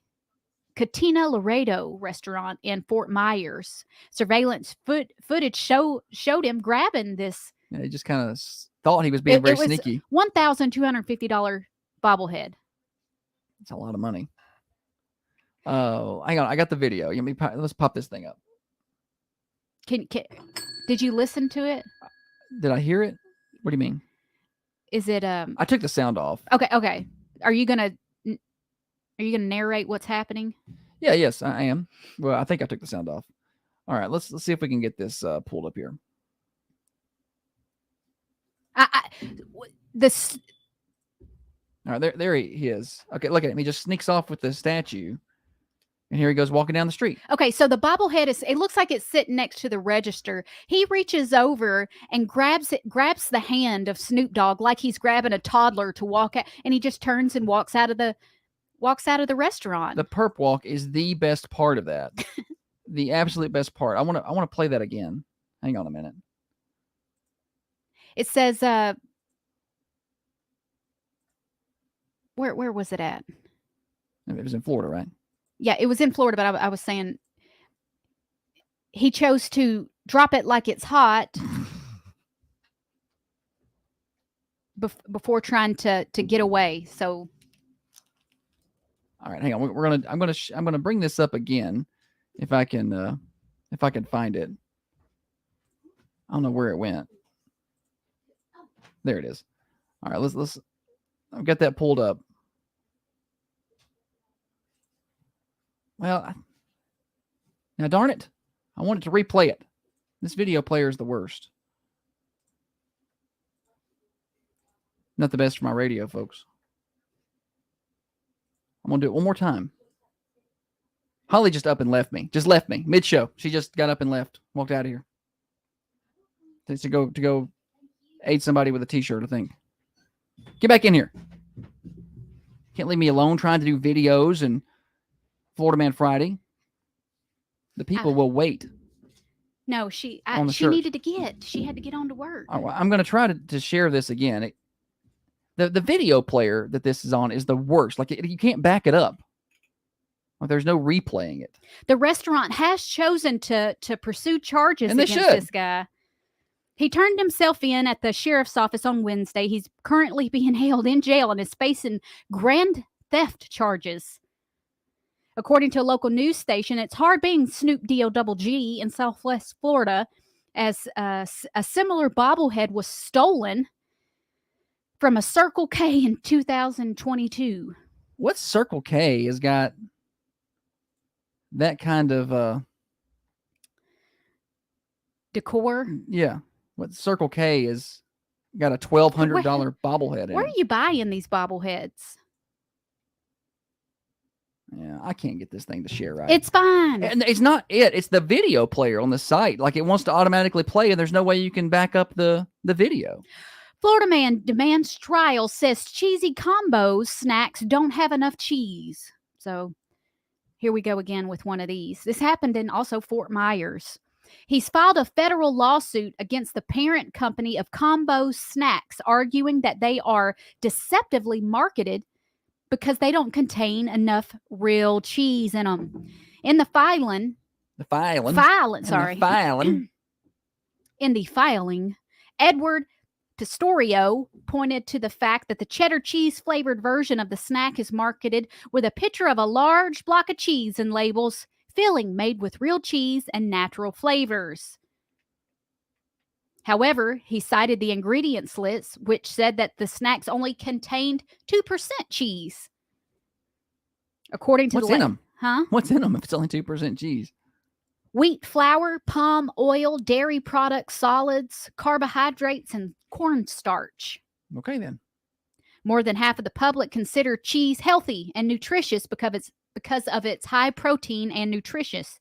Catina Laredo restaurant in Fort Myers. Surveillance footage showed him grabbing this. Yeah, he just kind of thought he was being very sneaky. $1,250 bobblehead. It's a lot of money. Oh, hang on. I got the video. Let's pop this thing up. Did you listen to it? Did I hear it? What do you mean? Is it I took the sound off. Okay. Are you gonna narrate what's happening? Yeah, yes, I am. Well, I think I took the sound off. All right, let's see if we can get this pulled up here. All right, there he is. Okay, look at him. He just sneaks off with the statue, and here he goes walking down the street. Okay, so the bobblehead it looks like it's sitting next to the register. He reaches over and grabs the hand of Snoop Dogg like he's grabbing a toddler to walk out, and he just turns and walks out of the restaurant. The perp walk is the best part of that. The absolute best part. I want to play that again. Hang on a minute. It says where was it at? It was in Florida, right? Yeah, it was in Florida, but I was saying he chose to drop it like it's hot before trying to get away. So, all right, hang on. I'm gonna bring this up again, if I can find it. I don't know where it went. There it is. All right, let's. I've got that pulled up. Well, now darn it, I wanted to replay it. This video player is the worst. Not the best for my radio, folks. I'm going to do it one more time. Holly just up and left me. Just left me mid-show. She just got up and left. Walked out of here. To go aid somebody with a t-shirt, I think. Get back in here. Can't leave me alone trying to do videos and Florida Man Friday. The people will wait. No, she shirt. needed to get. She had to get on to work. Oh, I'm going to try to share this again. The video player that this is on is the worst. Like you can't back it up. Like there's no replaying it. The restaurant has chosen to pursue charges against this guy. He turned himself in at the sheriff's office on Wednesday. He's currently being held in jail and is facing grand theft charges. According to a local news station, it's hard being Snoop D-O-double-G in Southwest Florida, as a similar bobblehead was stolen from a Circle K in 2022. What Circle K has got that kind of decor? Yeah. What Circle K is got a $1,200 bobblehead in Where it. are you buying these bobbleheads? Yeah, I can't get this thing to share right. It's fine. And it's not it. It's the video player on the site. Like it wants to automatically play, and there's no way you can back up the video. Florida man demands trial, says cheesy combos snacks don't have enough cheese. So here we go again with one of these. This happened in also Fort Myers. He's filed a federal lawsuit against the parent company of Combo Snacks, arguing that they are deceptively marketed because they don't contain enough real cheese in them. In the filing, Edward Pistorio pointed to the fact that the cheddar cheese flavored version of the snack is marketed with a picture of a large block of cheese and labels filling made with real cheese and natural flavors. However, he cited the ingredients list, which said that the snacks only contained 2% cheese. According to What's in them? Huh? What's in them if it's only 2% cheese? wheat flour, palm oil, dairy products, solids, carbohydrates, and cornstarch. Okay, then. More than half of the public consider cheese healthy and nutritious because of its high protein and nutrients.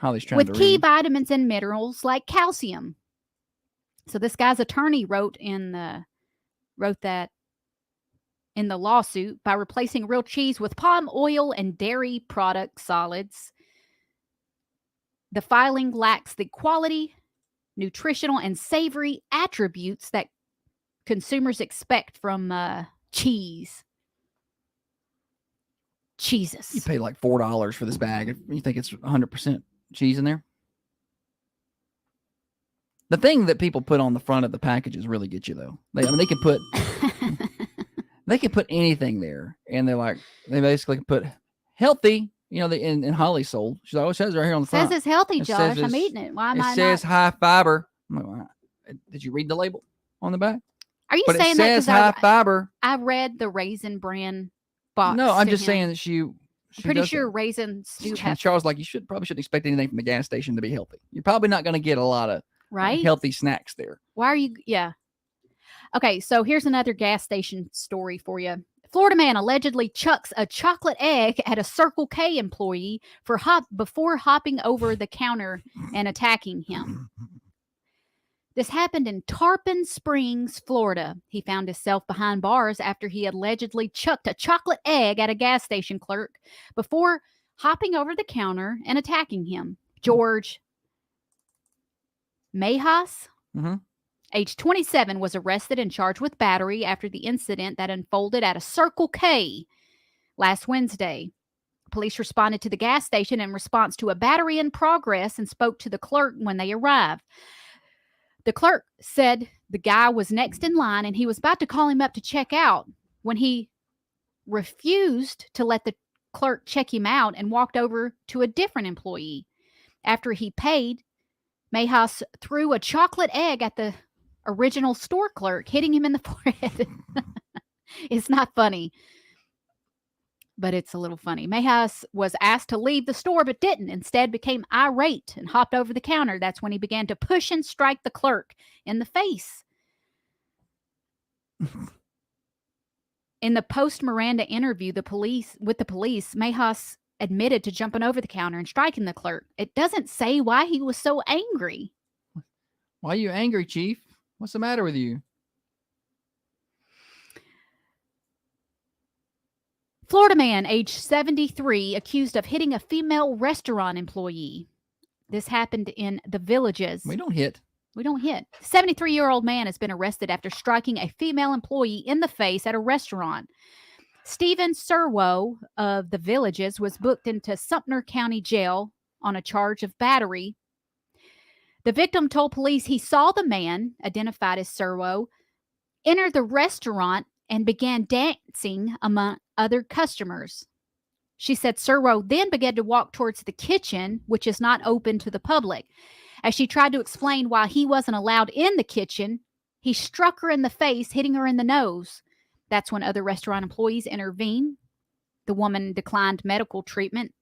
Holly's trying With to key read. vitamins and minerals like calcium. So this guy's attorney wrote that in the lawsuit by replacing real cheese with palm oil and dairy product solids. The filing lacks the quality, nutritional, and savory attributes that consumers expect from cheese. Jesus. You pay like $4 for this bag if you think it's 100% cheese in there. The thing that people put on the front of the packages really get you, though. They can put they can put anything there, and they basically put healthy. You know, in Holly's sold. She always says right here on the front. Says it's healthy, It Josh. says I'm eating it. Why am I It says not? high fiber. I'm like, "Wow." Did you read the label on the back? Are you But it saying that says because high fiber. I read the Raisin Bran box? No, I'm to just him. saying that she Pretty does sure that. raisins do And have Charles, like, you probably shouldn't expect anything from the gas station to be healthy. You're probably not going to get a lot of right healthy snacks there. Why are you? Yeah. Okay, so here's another gas station story for you. Florida man allegedly chucks a chocolate egg at a Circle K employee before hopping over the counter and attacking him. This happened in Tarpon Springs, Florida. He found himself behind bars after he allegedly chucked a chocolate egg at a gas station clerk before hopping over the counter and attacking him. George Mayhas, age 27, was arrested and charged with battery after the incident that unfolded at a Circle K last Wednesday. Police responded to the gas station in response to a battery in progress and spoke to the clerk when they arrived. The clerk said the guy was next in line and he was about to call him up to check out when he refused to let the clerk check him out and walked over to a different employee. After he paid, Mayhas threw a chocolate egg at the original store clerk, hitting him in the forehead. It's not funny, but it's a little funny. Mayhas was asked to leave the store, but didn't. Instead, became irate and hopped over the counter. That's when he began to push and strike the clerk in the face. In the post-Miranda interview, the police, Mayhas admitted to jumping over the counter and striking the clerk. It doesn't say why he was so angry. Why are you angry, Chief? What's the matter with you? Florida man, age 73, accused of hitting a female restaurant employee. This happened in the Villages. We don't hit. 73-year-old man has been arrested after striking a female employee in the face at a restaurant. Stephen Serwo of the Villages was booked into Sumter County Jail on a charge of battery. The victim told police he saw the man, identified as Serwo, enter the restaurant and began dancing among other customers. She said Serwo then began to walk towards the kitchen, which is not open to the public. As she tried to explain why he wasn't allowed in the kitchen, he struck her in the face, hitting her in the nose. That's when other restaurant employees intervened. The woman declined medical treatment.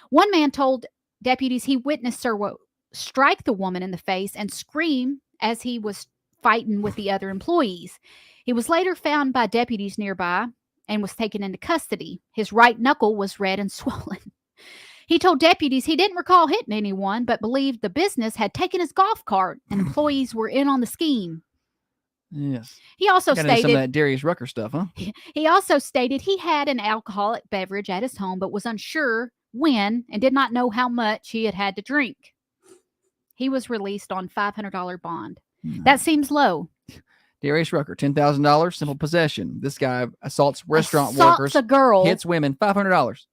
One man told deputies he witnessed Serwo strike the woman in the face and scream as he was fighting with the other employees. He was later found by deputies nearby and was taken into custody. His right knuckle was red and swollen. He told deputies he didn't recall hitting anyone, but believed the business had taken his golf cart and employees were in on the scheme. Yes. He also Got into stated some of that Darius Rucker stuff, huh? He also stated he had an alcoholic beverage at his home, but was unsure when and did not know how much he had had to drink. He was released on $500 bond. That seems low. Darius Rucker, $10,000, simple possession. This guy assaults restaurant Assaults workers, a girl. hits women, $500.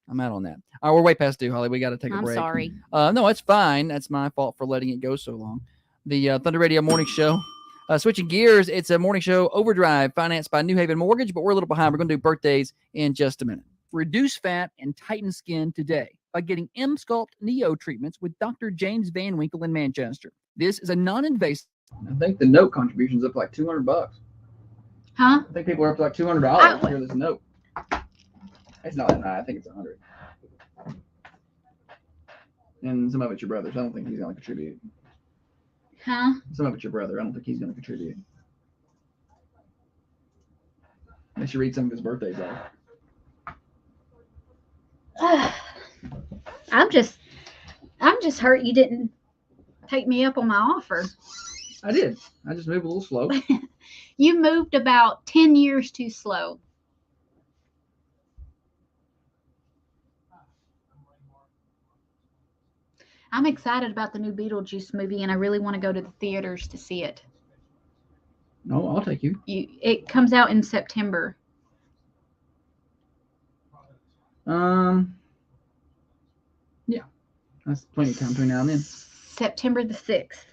I'm out on that. All right, we're way past due, Holly. We got to take a I'm break. sorry. No, it's fine. That's my fault for letting it go so long. The Thunder Radio Morning Show. Switching gears, it's a morning show overdrive financed by New Haven Mortgage, but we're a little behind. We're going to do birthdays in just a minute. Reduce fat and tighten skin today by getting M-Sculpt Neo treatments with Dr. James Van Winkle in Manchester. This is a non-invasive. I think the note contribution's up like $200. Huh? I think people are up to like $200 for this note. It's not that high. I think it's 100. And some of it's your brother's. I don't think he's going to contribute. Huh? Some of it's your brother. I don't think he's going to contribute. Unless you read some of his birthdays off. I'm just hurt you didn't take me up on my offer. I did. I just moved a little slow. You moved about 10 years too slow. I'm excited about the new Beetlejuice movie, and I really want to go to the theaters to see it. No, I'll take you. It comes out in September. Yeah. That's plenty of time between now and then. September the 6th.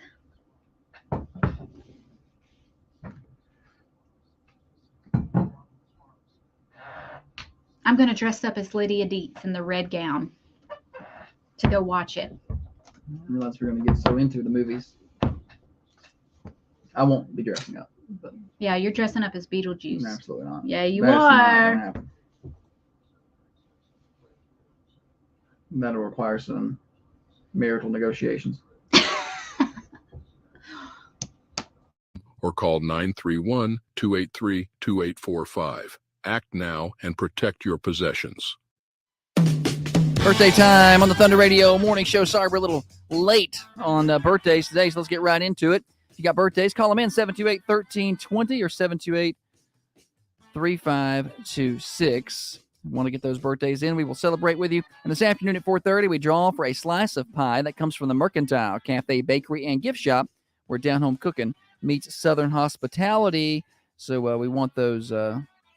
I'm going to dress up as Lydia Dietz in the red gown to go watch it. I realize we're going to get so into the movies. I won't be dressing up. But yeah, you're dressing up as Beetlejuice. Absolutely not. Yeah, you That's not gonna are. happen. That'll require some marital negotiations. Or call 931-283-2845. Act now and protect your possessions. Birthday time on the Thunder Radio Morning Show. Sorry, we're a little late on birthdays today, so let's get right into it. If you got birthdays, call them in 728-1320 or 728-3526. Want to get those birthdays in, we will celebrate with you. And this afternoon at 4:30, we draw for a slice of pie that comes from the Mercantile Cafe, Bakery, and Gift Shop, where down-home cooking meets Southern hospitality. So we want those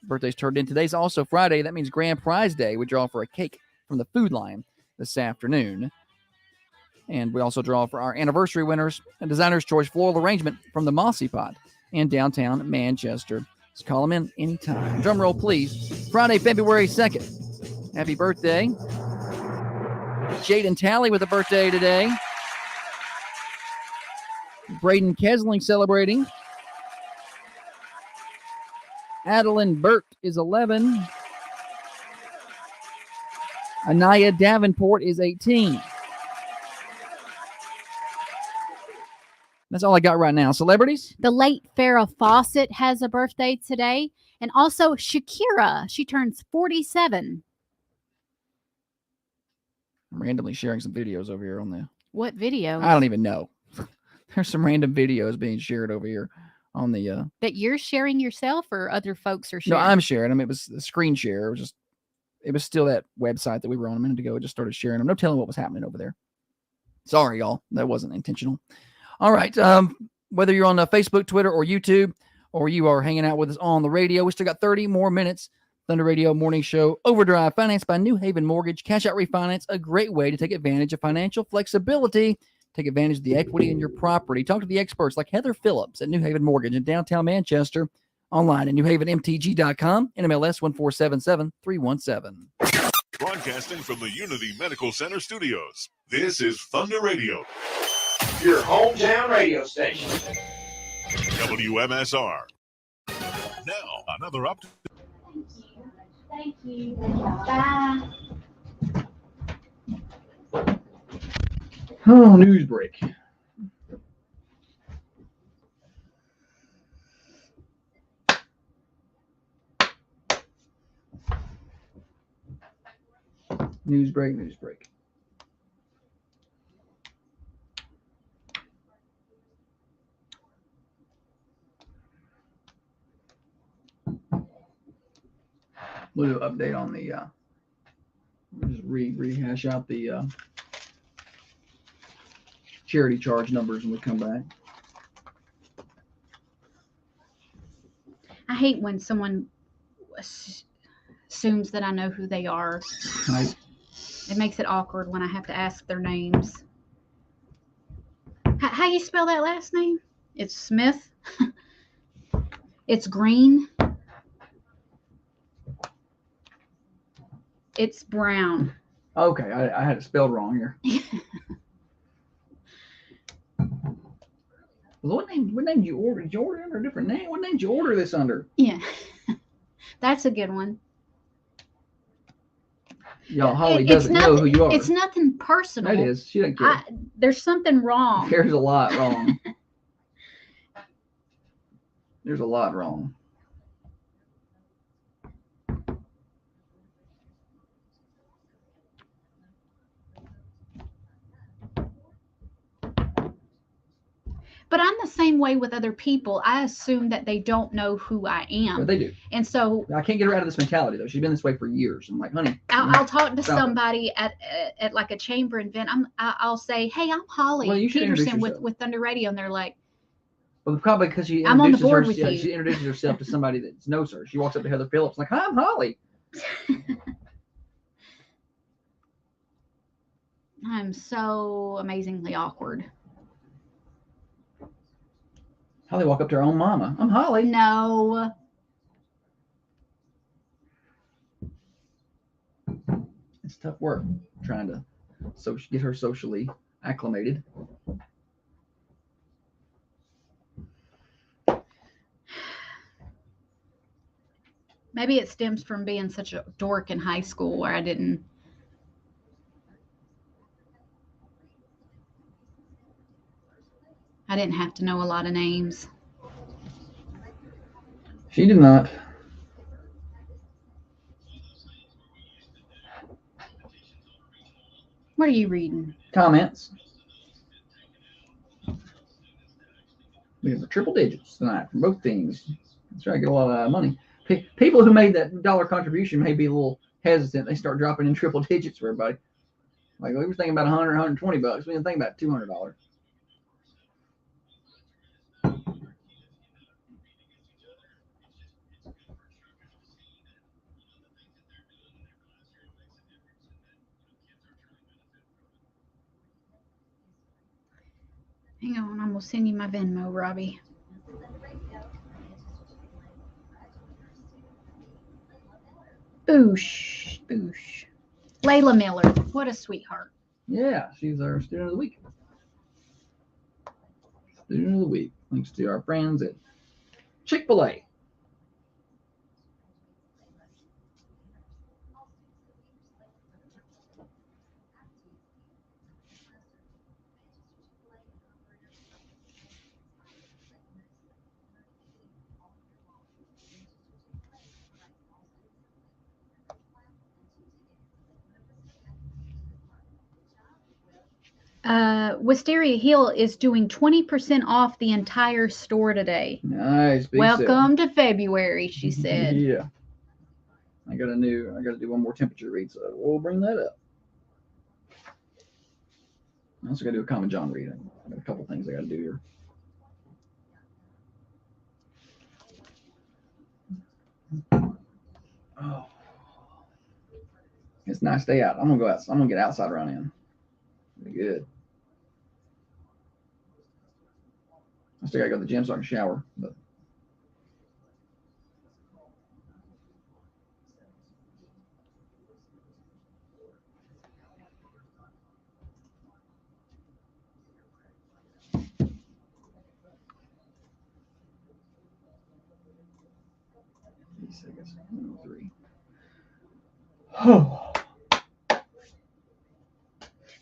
birthdays turned in. Today's also Friday. That means Grand Prize Day. We draw for a cake from the Food Line this afternoon. And we also draw for our anniversary winners, a designer's choice floral arrangement from the Mossy Pot in downtown Manchester. Just call them in anytime. Drum roll, please. Friday, February 2nd. Happy birthday. Jaden Talley with a birthday today. Braden Kesling celebrating. Adeline Burt is 11. Anaya Davenport is 18. That's all I got right now. Celebrities? The late Farrah Fawcett has a birthday today. And also Shakira. She turns 47. I'm randomly sharing some videos over here on the... What video? I don't even know. There's some random videos being shared over here on the... That you're sharing yourself or other folks are sharing? No, I'm sharing them. It was a screen share. It was still that website that we were on a minute ago. It just started sharing them. No telling what was happening over there. Sorry, y'all. That wasn't intentional. All right. Whether you're on Facebook, Twitter, or YouTube, or you are hanging out with us on the radio, we still got 30 more minutes. Thunder Radio Morning Show Overdrive, financed by New Haven Mortgage. Cash out refinance, a great way to take advantage of financial flexibility. Take advantage of the equity in your property. Talk to the experts like Heather Phillips at New Haven Mortgage in downtown Manchester. Online at newhavenmtg.com. NMLS 1477317. Broadcasting from the Unity Medical Center studios. This is Thunder Radio. Your hometown radio station. WMSR. Now, another update. Thank you. Bye. Oh, news break. News break. Little update on the we'll just rehash out the charity charge numbers when we come back. I hate when someone assumes that I know who they are. Right. It makes it awkward when I have to ask their names. How you spell that last name? It's Smith. It's Green. It's Brown. Okay, I had it spelled wrong here. What name did you order? Did you order under a different name? What name did you order this under? Yeah, that's a good one. Y'all, Holly It's doesn't know who you are. It's nothing personal. That is. She doesn't care. There's something wrong. There's a lot wrong. There's a lot wrong. But I'm the same way with other people. I assume that they don't know who I am. But they do. And so I can't get her out of this mentality, though. She's been this way for years. I'm like, honey. I'll talk to stop it. somebody at like a chamber event. I'll say, hey, I'm Holly Well, you should introduce Peterson yourself. with Thunder Radio. And they're like, Well, probably because she I'm on the introduces board with you. She introduces herself to somebody that knows her. She walks up to Heather Phillips like, hi, I'm Holly. I'm so amazingly awkward. Holly walk up to her own mama. I'm Holly. No. It's tough work trying to get her socially acclimated. Maybe it stems from being such a dork in high school where I didn't have to know a lot of names. She did not. What are you reading? Comments. We have the triple digits tonight from both teams. Let's try to get a lot of money. People who made that dollar contribution may be a little hesitant. They start dropping in triple digits for everybody. Like we were thinking about 100, 120 bucks. We didn't think about $200. Hang on, I'm gonna send you my Venmo, Robbie. Boosh, boosh. Layla Miller, what a sweetheart. Yeah, she's our student of the week. Student of the week, thanks to our friends at Chick-fil-A. Wisteria Hill is doing 20% off the entire store today. Nice. Big Welcome to February, she sale. said. Yeah. I got to do one more temperature read, so we'll bring that up. I also got to do a Common John read. I got a couple things I got to do here. Oh. It's a nice day out. I'm gonna go out. I'm gonna get outside run in. Be good. I still gotta go to the gym so I can shower, but Oh.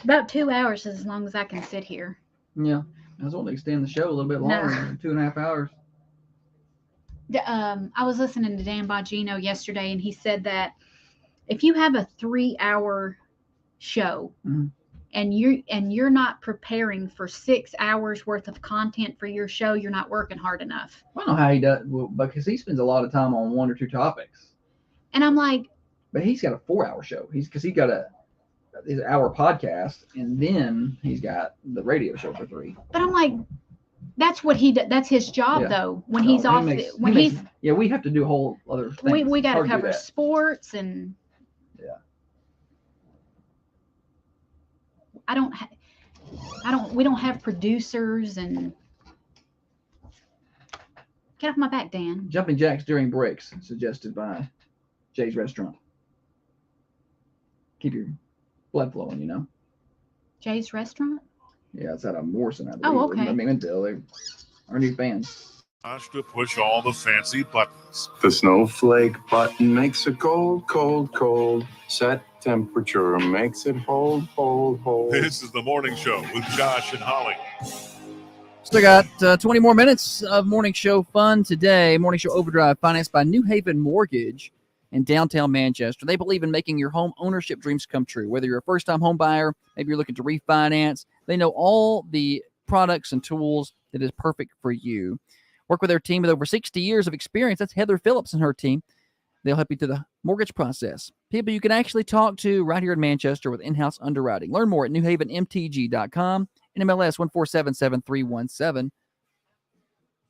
About 2 hours is as long as I can sit here. Yeah, I was wanting to extend the show a little bit longer, 2.5 hours. I was listening to Dan Bongino yesterday, and he said that if you have a 3-hour show and you're not preparing for 6 hours worth of content for your show, you're not working hard enough. I don't know how he does, because he spends a lot of time on 1 or 2 topics. And I'm like, but he's got a 4-hour show. He's got his hour podcast, and then he's got the radio show for 3. But I'm like, that's what he does. That's his job, though. When he's off, we have to do a whole other thing. We got to cover sports and. Yeah. We don't have producers and. Get off my back, Dan. Jumping jacks during breaks, suggested by Jay's Restaurant. Keep your blood flowing, you know. Jay's Restaurant? Yeah, it's out of Morrison, I believe. Oh, okay. I mean, until they're our new fans. Josh to push all the fancy buttons. The snowflake button makes it cold, cold, cold. Set temperature makes it hold, hold, hold. This is the morning show with Josh and Holly. Still got 20 more minutes of morning show fun today. Morning Show Overdrive, financed by New Haven Mortgage in downtown Manchester. They believe in making your home ownership dreams come true. Whether you're a first-time home buyer, maybe you're looking to refinance, they know all the products and tools that is perfect for you. Work with their team with over 60 years of experience. That's Heather Phillips and her team. They'll help you through the mortgage process. People you can actually talk to right here in Manchester with in-house underwriting. Learn more at newhavenmtg.com and MLS 1477317.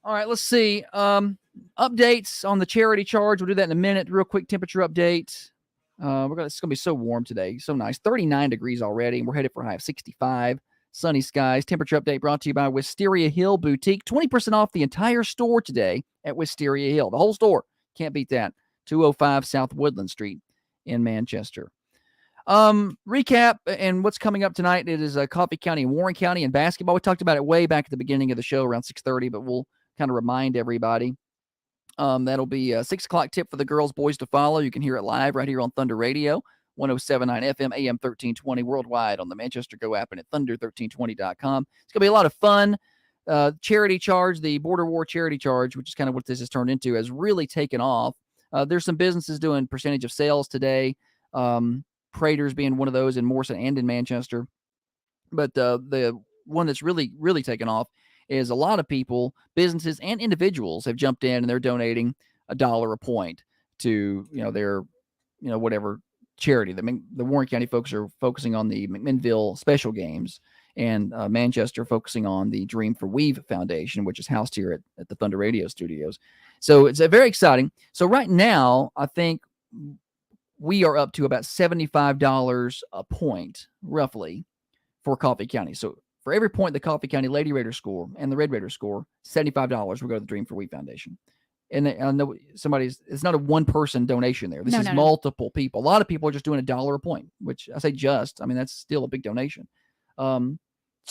All right, let's see. Updates on the charity charge. We'll do that in a minute. Real quick temperature update. It's going to be so warm today. So nice. 39 degrees already. We're headed for a high of 65. Sunny skies. Temperature update brought to you by Wisteria Hill Boutique. 20% off the entire store today at Wisteria Hill. The whole store. Can't beat that. 205 South Woodland Street in Manchester. Recap and what's coming up tonight. It is Coffee County and Warren County in basketball. We talked about it way back at the beginning of the show around 6:30, but we'll kind of remind everybody. That'll be a 6 o'clock tip for the girls, boys to follow. You can hear it live right here on Thunder Radio. 107.9 FM, AM 1320 worldwide on the Manchester Go app and at thunder1320.com. It's going to be a lot of fun. Charity charge, the Border War charity charge, which is kind of what this has turned into, has really taken off. There's some businesses doing percentage of sales today. Prater's being one of those in Morrison and in Manchester. But the one that's really, really taken off is a lot of people, businesses and individuals have jumped in and they're donating $1 a point to, their, whatever charity. The Warren County folks are focusing on the McMinnville Special Games, and Manchester focusing on the Dream for Weave Foundation, which is housed here at the Thunder Radio studios. So it's very exciting. So right now, I think we are up to about $75 a point, roughly, for Coffee County. So for every point the Coffee County Lady Raiders score and the Red Raiders score, $75 will go to the Dream for Weave Foundation. And I know it's not a one-person donation there. This is multiple people. A lot of people are just doing $1 a point, which I say that's still a big donation. So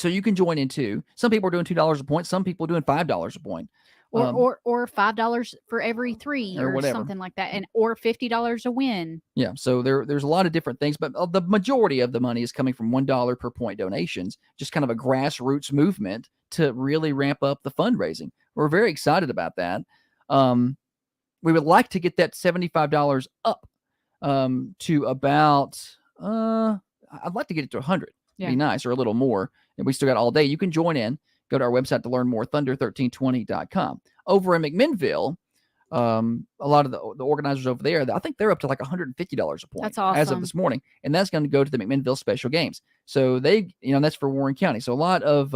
you can join in too. Some people are doing $2 a point. Some people are doing $5 a point. Or $5 for every 3 or something like that. Or $50 a win. Yeah. So there's a lot of different things, but the majority of the money is coming from $1 per point donations, just kind of a grassroots movement to really ramp up the fundraising. We're very excited about that. We would like to get that $75 up to about, I'd like to get it to 100. Yeah. Be nice, or a little more. And we still got all day. You can join in. Go to our website to learn more, thunder1320.com. Over in McMinnville, a lot of the organizers over there, I think they're up to like $150 a point. That's awesome. As of this morning. And that's going to go to the McMinnville Special Games. So that's for Warren County. So a lot of...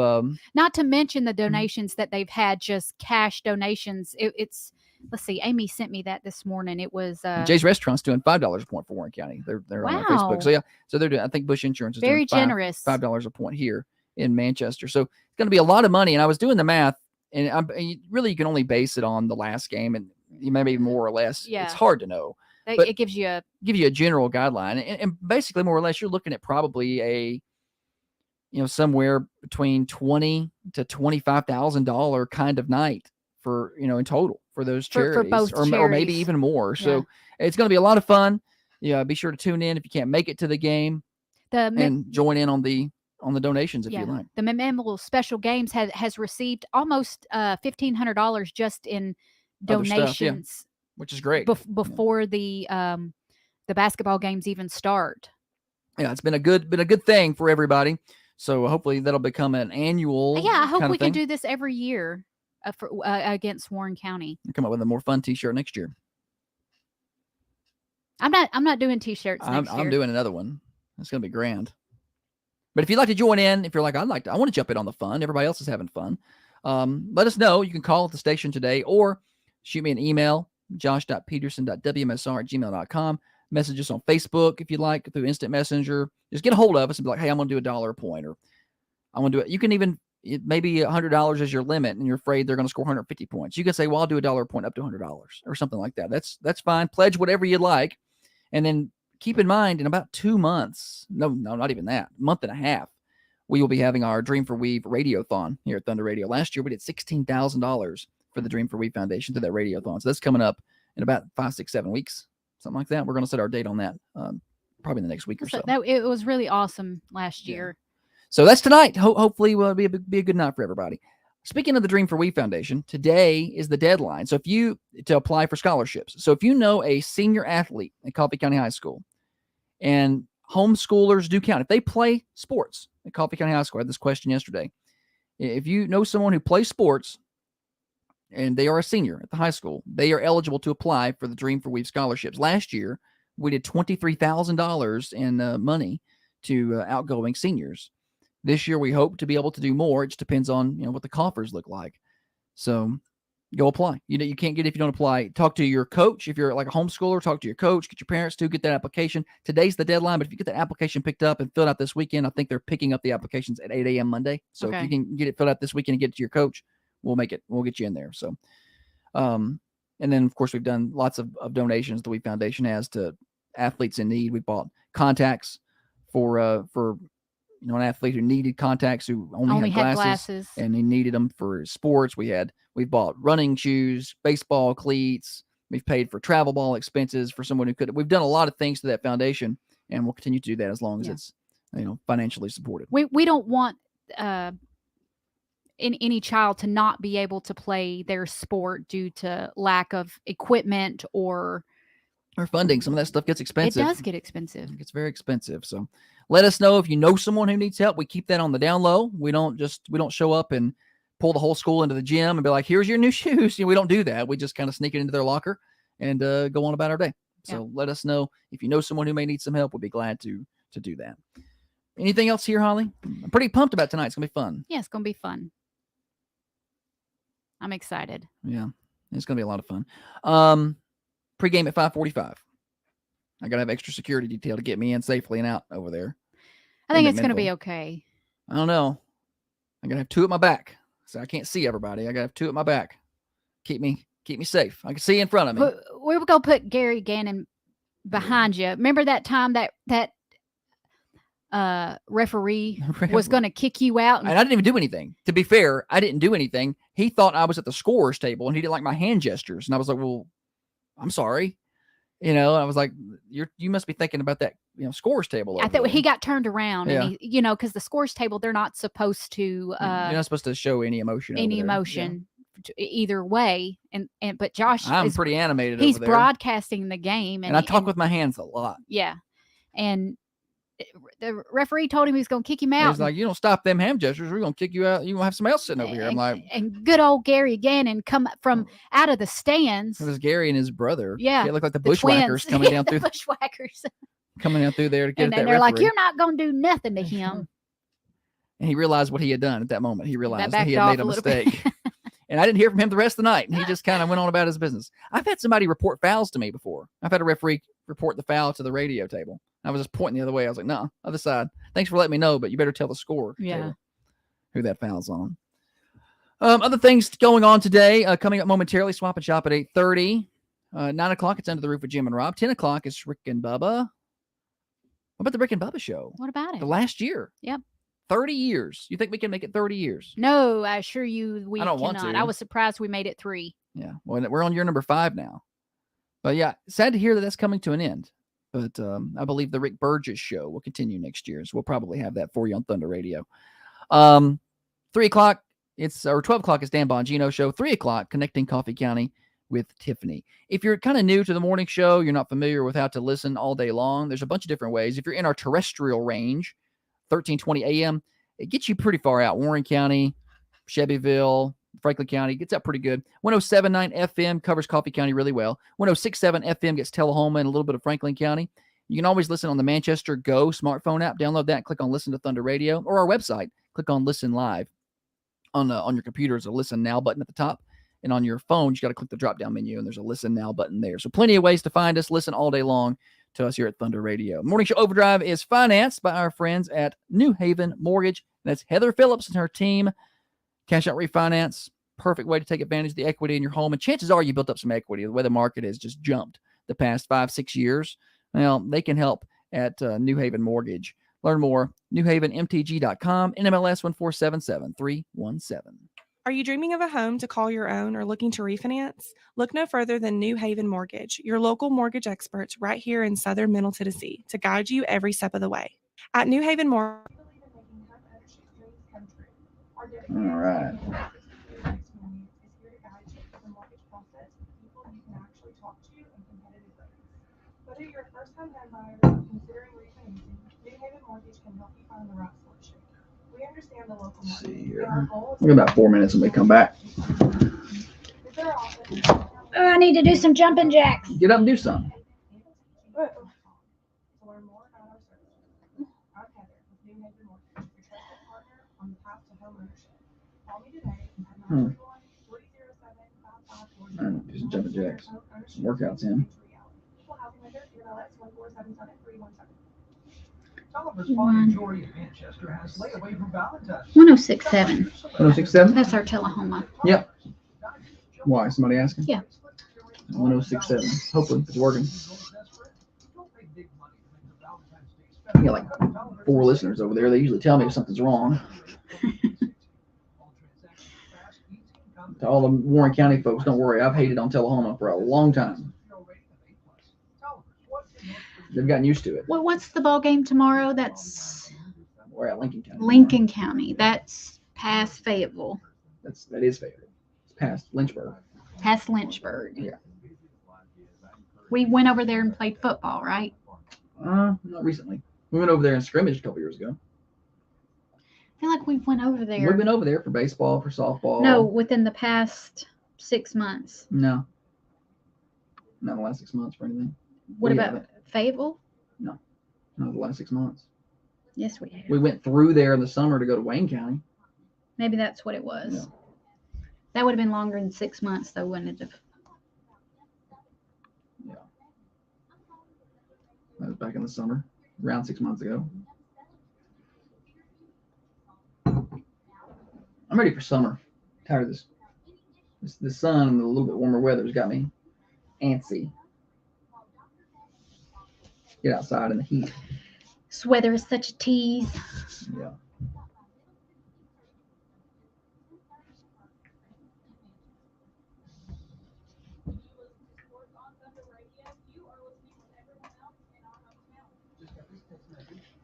not to mention the donations that they've had, just cash donations. It's let's see, Amy sent me that this morning. It was... Jay's Restaurant's doing $5 a point for Warren County. They're on Facebook. So so they're doing, I think Bush Insurance is very doing generous. $5 a point here in Manchester. So it's going to be a lot of money. And I was doing the math, and you can only base it on the last game, and maybe more or less. Yeah. It's hard to know. But it gives you a general guideline, and basically more or less you're looking at probably somewhere between $20,000 to $25,000 kind of night for in total for those charities, for both charities. Or maybe even more. So it's going to be a lot of fun. Yeah, be sure to tune in if you can't make it to the game, and join in on the donations if you like. The McMinnville Special Games has received almost $1,500 just in donations, stuff, which is great. Before the basketball games even start. Yeah, it's been a good thing for everybody. So hopefully that'll become an annual. Yeah, I hope we can do this every year against Warren County. We'll come up with a more fun T-shirt next year. I'm not doing T-shirts next year. I'm doing another one. It's gonna be grand. But if you'd like to join in, if you're like, I want to jump in on the fun. Everybody else is having fun. Let us know. You can call at the station today or shoot me an email, josh.peterson.wmsr@gmail.com. Message us on Facebook if you like through Instant Messenger. Just get a hold of us and be like, hey, I'm going to do $1 a point, or I want to do it. You can even, maybe $100 is your limit and you're afraid they're going to score 150 points. You can say, well, I'll do $1 a point up to $100 or something like that. That's fine. Pledge whatever you like. And then keep in mind, in about 2 months, no, not even that, month and a half, we will be having our Dream for Weave Radiothon here at Thunder Radio. Last year, we did $16,000 for the Dream for We Foundation through that radiothon. So that's coming up in about 5, 6, 7 weeks, something like that. We're going to set our date on that probably in the next week or so. It was really awesome last year. So that's tonight. Hopefully will be a good night for everybody. Speaking of the Dream for We Foundation, today is the deadline. So to apply for scholarships. So if you know a senior athlete at Coffee County High School, and homeschoolers do count, if they play sports at Coffee County High School, I had this question yesterday. If you know someone who plays sports and they are a senior at the high school, they are eligible to apply for the Dream for We scholarships. Last year, we did $23,000 in money to outgoing seniors. This year, we hope to be able to do more. It just depends on what the coffers look like. So go apply. You can't get it if you don't apply. Talk to your coach. If you're like a homeschooler, talk to your coach. Get your parents to get that application. Today's the deadline, but if you get that application picked up and filled out this weekend, I think they're picking up the applications at 8 a.m. Monday. So if you can get it filled out this weekend and get it to your coach, we'll get you in there. So, and then of course we've done lots of donations the We Foundation has to athletes in need. We bought contacts for an athlete who needed contacts, who only had glasses, and he needed them for sports. We've bought running shoes, baseball cleats. We've paid for travel ball expenses for someone who could. We've done a lot of things to that foundation, and we'll continue to do that as long as it's financially supported. We don't want any child to not be able to play their sport due to lack of equipment or funding. Some of that stuff gets expensive. It does get expensive. It gets very expensive. So let us know if you know someone who needs help. We keep that on the down low. We don't show up and pull the whole school into the gym and be like, here's your new shoes. We don't do that. We just kind of sneak it into their locker and go on about our day. So let us know if you know someone who may need some help. We'll be glad to do that. Anything else here, Holly? I'm pretty pumped about tonight. It's going to be fun. Yeah, it's going to be fun. I'm excited. Yeah, it's going to be a lot of fun. Pre-game at 5:45. I got to have extra security detail to get me in safely and out over there. I think it's going to be okay. I don't know. I'm going to have 2 at my back. So I can't see everybody. I got to have 2 at my back. Keep me safe. I can see in front of me. We were going to put Gary Gannon behind you. Remember that time that referee was going to kick you out? And I didn't even do anything. To be fair, I didn't do anything. He thought I was at the scorer's table and he didn't like my hand gestures. And I was like, well, I'm sorry. And I was like, you must be thinking about that, scores table. I thought he got turned around and he, because the scores table, they're not supposed to, you're not supposed to show any emotion. Either way. But Josh, I'm pretty animated. He's over there. Broadcasting the game. And I talk with my hands a lot. Yeah. And the referee told him he was going to kick him out. He's like, you don't stop them hand gestures, we're going to kick you out. You're going to have somebody else sitting over here. I'm like, and good old Gary Gannon come from out of the stands. It was Gary and his brother. Yeah. They look like the Bushwhackers coming down through. Bushwhackers. Coming down through there to get and at then that they're referee. like, you're not going to do nothing to him. And he realized what he had done at that moment. He realized that he had made a mistake. And I didn't hear from him the rest of the night. And he just kind of went on about his business. I've had somebody report fouls to me before. I've had a referee report the foul to the radio table. I was just pointing the other way. I was like, no, other side. Thanks for letting me know, but you better tell the score. Yeah. Who that foul's on. Other things going on today, coming up momentarily, Swap and Shop at 8:30. 9 o'clock, it's Under the Roof with Jim and Rob. 10 o'clock is Rick and Bubba. What about the Rick and Bubba show? What about it? The last year. Yep. 30 years. You think we can make it 30 years? No, I assure you we I don't cannot. want to. I was surprised we made it 3. Yeah. Well, we're on year number 5 now. But yeah, sad to hear that that's coming to an end. But I believe the Rick Burgess show will continue next year. So we'll probably have that for you on Thunder Radio. 3 o'clock, or 12 o'clock is Dan Bongino show. 3 o'clock, Connecting Coffee County with Tiffany. If you're kind of new to the morning show, you're not familiar with how to listen all day long, there's a bunch of different ways. If you're in our terrestrial range, 1320 AM, it gets you pretty far out. Warren County, Shelbyville, Franklin County, gets up pretty good. 107.9 FM covers Coffee County really well. 106.7 FM gets Tullahoma and a little bit of Franklin County. You can always listen on the Manchester Go smartphone app. Download that, click on Listen to Thunder Radio, or our website, click on Listen Live. On your computer, there's a Listen Now button at the top. And on your phone, you got to click the drop-down menu, and there's a Listen Now button there. So plenty of ways to find us. Listen all day long to us here at Thunder Radio. Morning Show Overdrive is financed by our friends at New Haven Mortgage. That's Heather Phillips and her team. Cash out refinance, perfect way to take advantage of the equity in your home. And chances are you built up some equity. The way the market has just jumped the past 5-6 years. Well, they can help at New Haven Mortgage. Learn more, newhavenmtg.com, NMLS 1477317. Are you dreaming of a home to call your own or looking to refinance? Look no further than New Haven Mortgage, your local mortgage experts right here in southern Middle Tennessee, to guide you every step of the way. At New Haven Mortgage. All right. Whether you're a first-time home buyer or considering refinancing, New Haven Mortgage can help you find the right solution. We understand the local Let's see market. here. We're about 4 minutes when we come back. Oh, I need to do some jumping jacks. Get up and do something. Do some jumping jacks. Some workouts in. Oliver's Farm Majority of Manchester has layaway from Valentine's. 1067. 1067? That's our Tullahoma. Yep. Why? Somebody asking? Yeah. 1067. Hopefully it's working. I got like 4 listeners over there. They usually tell me if something's wrong. To all the Warren County folks, don't worry. I've hated on Tullahoma for a long time. They've gotten used to it. Well, what's the ball game tomorrow? That's We're at Lincoln County. Lincoln County. That's past Fayetteville. That is Fayetteville. It's past Lynchburg. Past Lynchburg. Yeah. We went over there and played football, right? Not recently. We went over there and scrimmaged a couple years ago. I feel like we went over there. We've been over there for baseball, for softball. No, within the past 6 months. No. Not the last 6 months for anything. What We about haven't. Fayetteville? No. Not the last 6 months. Yes, we have. We went through there in the summer to go to Wayne County. Maybe that's what it was. Yeah. That would have been longer than 6 months, though, wouldn't it have? Yeah. That was back in the summer, around 6 months ago. I'm ready for summer. Tired of this. The sun and the little bit warmer weather has got me antsy. Get outside in the heat. This weather is such a tease. Yeah.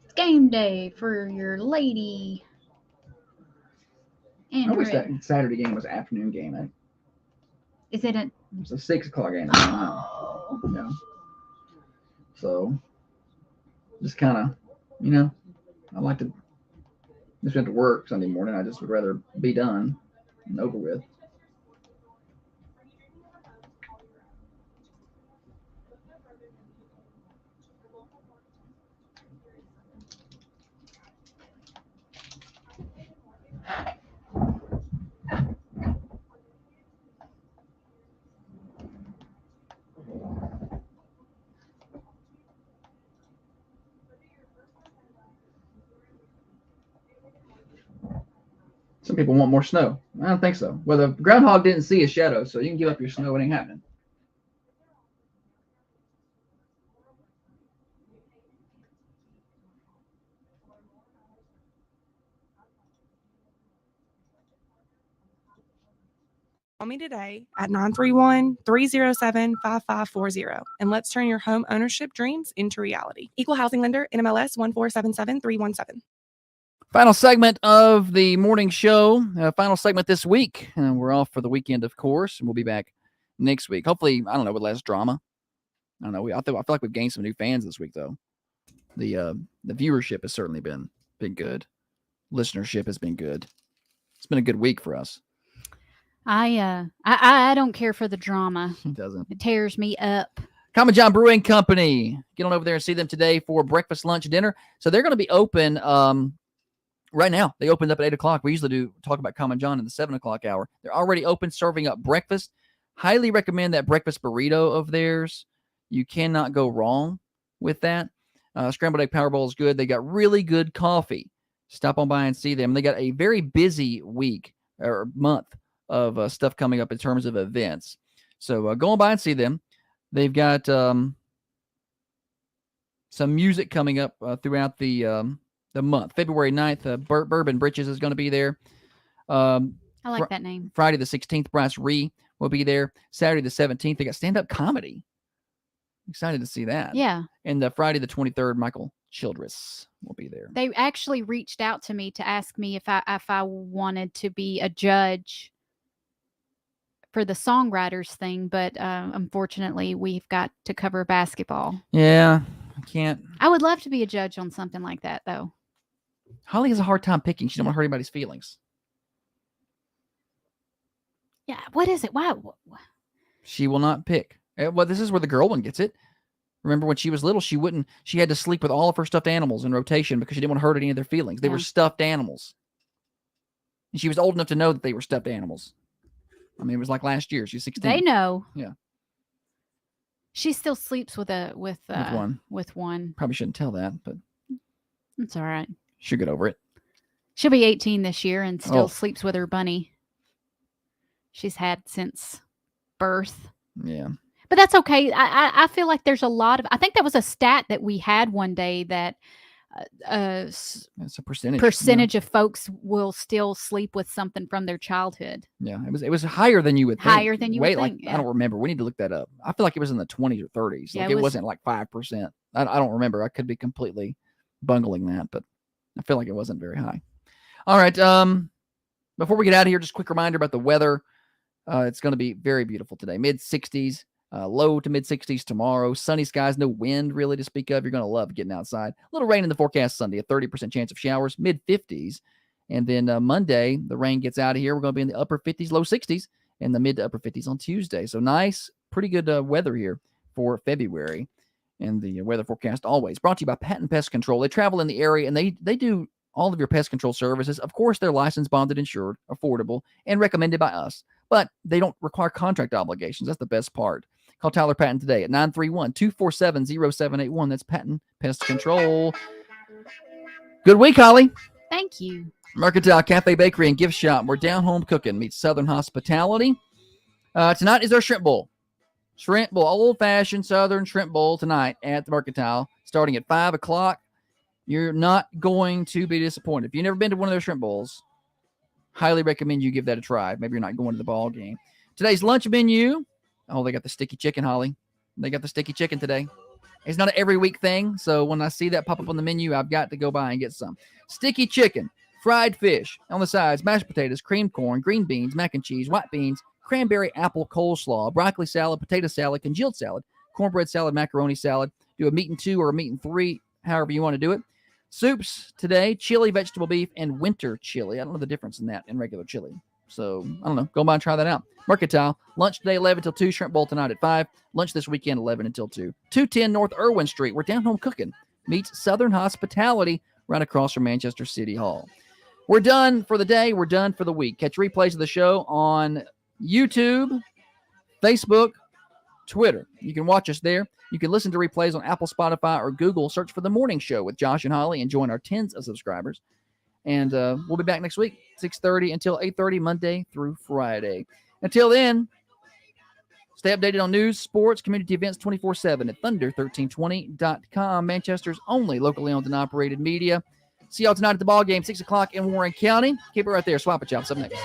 It's game day for your lady. And I wish Rick. that Saturday game was an afternoon game. Is it a... It's a 6 o'clock game. Oh. Yeah. So, just kind of, you know, I like to just have to work Sunday morning. I just would rather be done and over with. Some people want more snow. I don't think so. Well, the groundhog didn't see a shadow, so you can give up your snow. It ain't happening. Call me today at 931-307-5540 and let's turn your home ownership dreams into reality. Equal Housing Lender, NMLS 1477317. Final segment of the morning show. Final segment this week. We're off for the weekend, of course, and we'll be back next week. Hopefully, I don't know, with less drama. I don't know. I feel like we've gained some new fans this week, though. The viewership has certainly been good. Listenership has been good. It's been a good week for us. I don't care for the drama. It doesn't. It tears me up. Common John Brewing Company. Get on over there and see them today for breakfast, lunch, dinner. So they're going to be open right now. They opened up at 8 o'clock. We usually do talk about Common John in the 7 o'clock hour. They're already open, serving up breakfast. Highly recommend that breakfast burrito of theirs. You cannot go wrong with that. Scrambled egg power bowl is good. They got really good coffee. Stop on by and see them. They got a very busy week or month of stuff coming up in terms of events. So go on by and see them. They've got some music coming up throughout the month. February 9th, Bourbon Britches is going to be there. I like that name. Friday the 16th, Bryce Ree will be there. Saturday the 17th, they got stand-up comedy. Excited to see that. Yeah. And Friday the 23rd, Michael Childress will be there. They actually reached out to me to ask me if I wanted to be a judge for the songwriters thing, but unfortunately, we've got to cover basketball. Yeah, I can't. I would love to be a judge on something like that, though. Holly has a hard time picking. She don't want to hurt anybody's feelings. Yeah, what is it? Why? She will not pick. Well, this is where the girl one gets it. Remember when she was little, she had to sleep with all of her stuffed animals in rotation because she didn't want to hurt any of their feelings. They were stuffed animals. And she was old enough to know that they were stuffed animals. I mean, it was like last year. She's 16. They know. Yeah. She still sleeps with one. With one. Probably shouldn't tell that, but it's all right. She'll get over it. She'll be 18 this year and still sleeps with her bunny. She's had since birth. Yeah. But that's okay. I feel like there's a lot of, I think that was a stat that we had one day that it's a percentage of folks will still sleep with something from their childhood. Yeah. It was higher than you would think. Higher than you would think. I don't remember. We need to look that up. I feel like it was in the 20s or 30s. Yeah, Like it wasn't like 5%. I don't remember. I could be completely bungling that, but I feel like it wasn't very high. All right. Before we get out of here, just a quick reminder about the weather. It's going to be very beautiful today. Mid-60s. Low to mid-60s tomorrow. Sunny skies, no wind really to speak of. You're going to love getting outside. A little rain in the forecast Sunday, a 30% chance of showers, mid-50s. And then Monday, the rain gets out of here. We're going to be in the upper 50s, low 60s, and the mid to upper 50s on Tuesday. So nice, pretty good weather here for February. And the weather forecast always brought to you by Patton Pest Control. They travel in the area, and they do all of your pest control services. Of course, they're licensed, bonded, insured, affordable, and recommended by us. But they don't require contract obligations. That's the best part. Call Tyler Patton today at 931-247-0781. That's Patton Pest Control. Good week, Holly. Thank you. Mercantile Cafe, Bakery, and Gift Shop, where down home cooking meets Southern hospitality. Tonight is our shrimp bowl. Shrimp bowl, old-fashioned Southern shrimp bowl tonight at the Mercantile, starting at 5 o'clock. You're not going to be disappointed. If you've never been to one of their shrimp bowls, highly recommend you give that a try. Maybe you're not going to the ball game. Today's lunch menu. Oh, they got the sticky chicken, Holly. They got the sticky chicken today. It's not an every week thing, so when I see that pop up on the menu, I've got to go by and get some. Sticky chicken, fried fish, on the sides, mashed potatoes, creamed corn, green beans, mac and cheese, white beans, cranberry apple coleslaw, broccoli salad, potato salad, congealed salad, cornbread salad, macaroni salad. Do a meat and 2 or a meat and 3, however you want to do it. Soups today, chili, vegetable beef, and winter chili. I don't know the difference in that and regular chili. So, I don't know. Go by and try that out. Mercantile. Lunch today, 11 until 2. Shrimp bowl tonight at 5. Lunch this weekend, 11 until 2. 210 North Irwin Street, where Down Home Cooking meets Southern Hospitality right across from Manchester City Hall. We're done for the day. We're done for the week. Catch replays of the show on YouTube, Facebook, Twitter. You can watch us there. You can listen to replays on Apple, Spotify, or Google. Search for The Morning Show with Josh and Holly and join our tens of subscribers. And we'll be back next week, 6:30 until 8:30, Monday through Friday. Until then, stay updated on news, sports, community events 24/7 at thunder1320.com, Manchester's only locally owned and operated media. See y'all tonight at the ball game, 6 o'clock in Warren County. Keep it right there. Swap it, chops up next.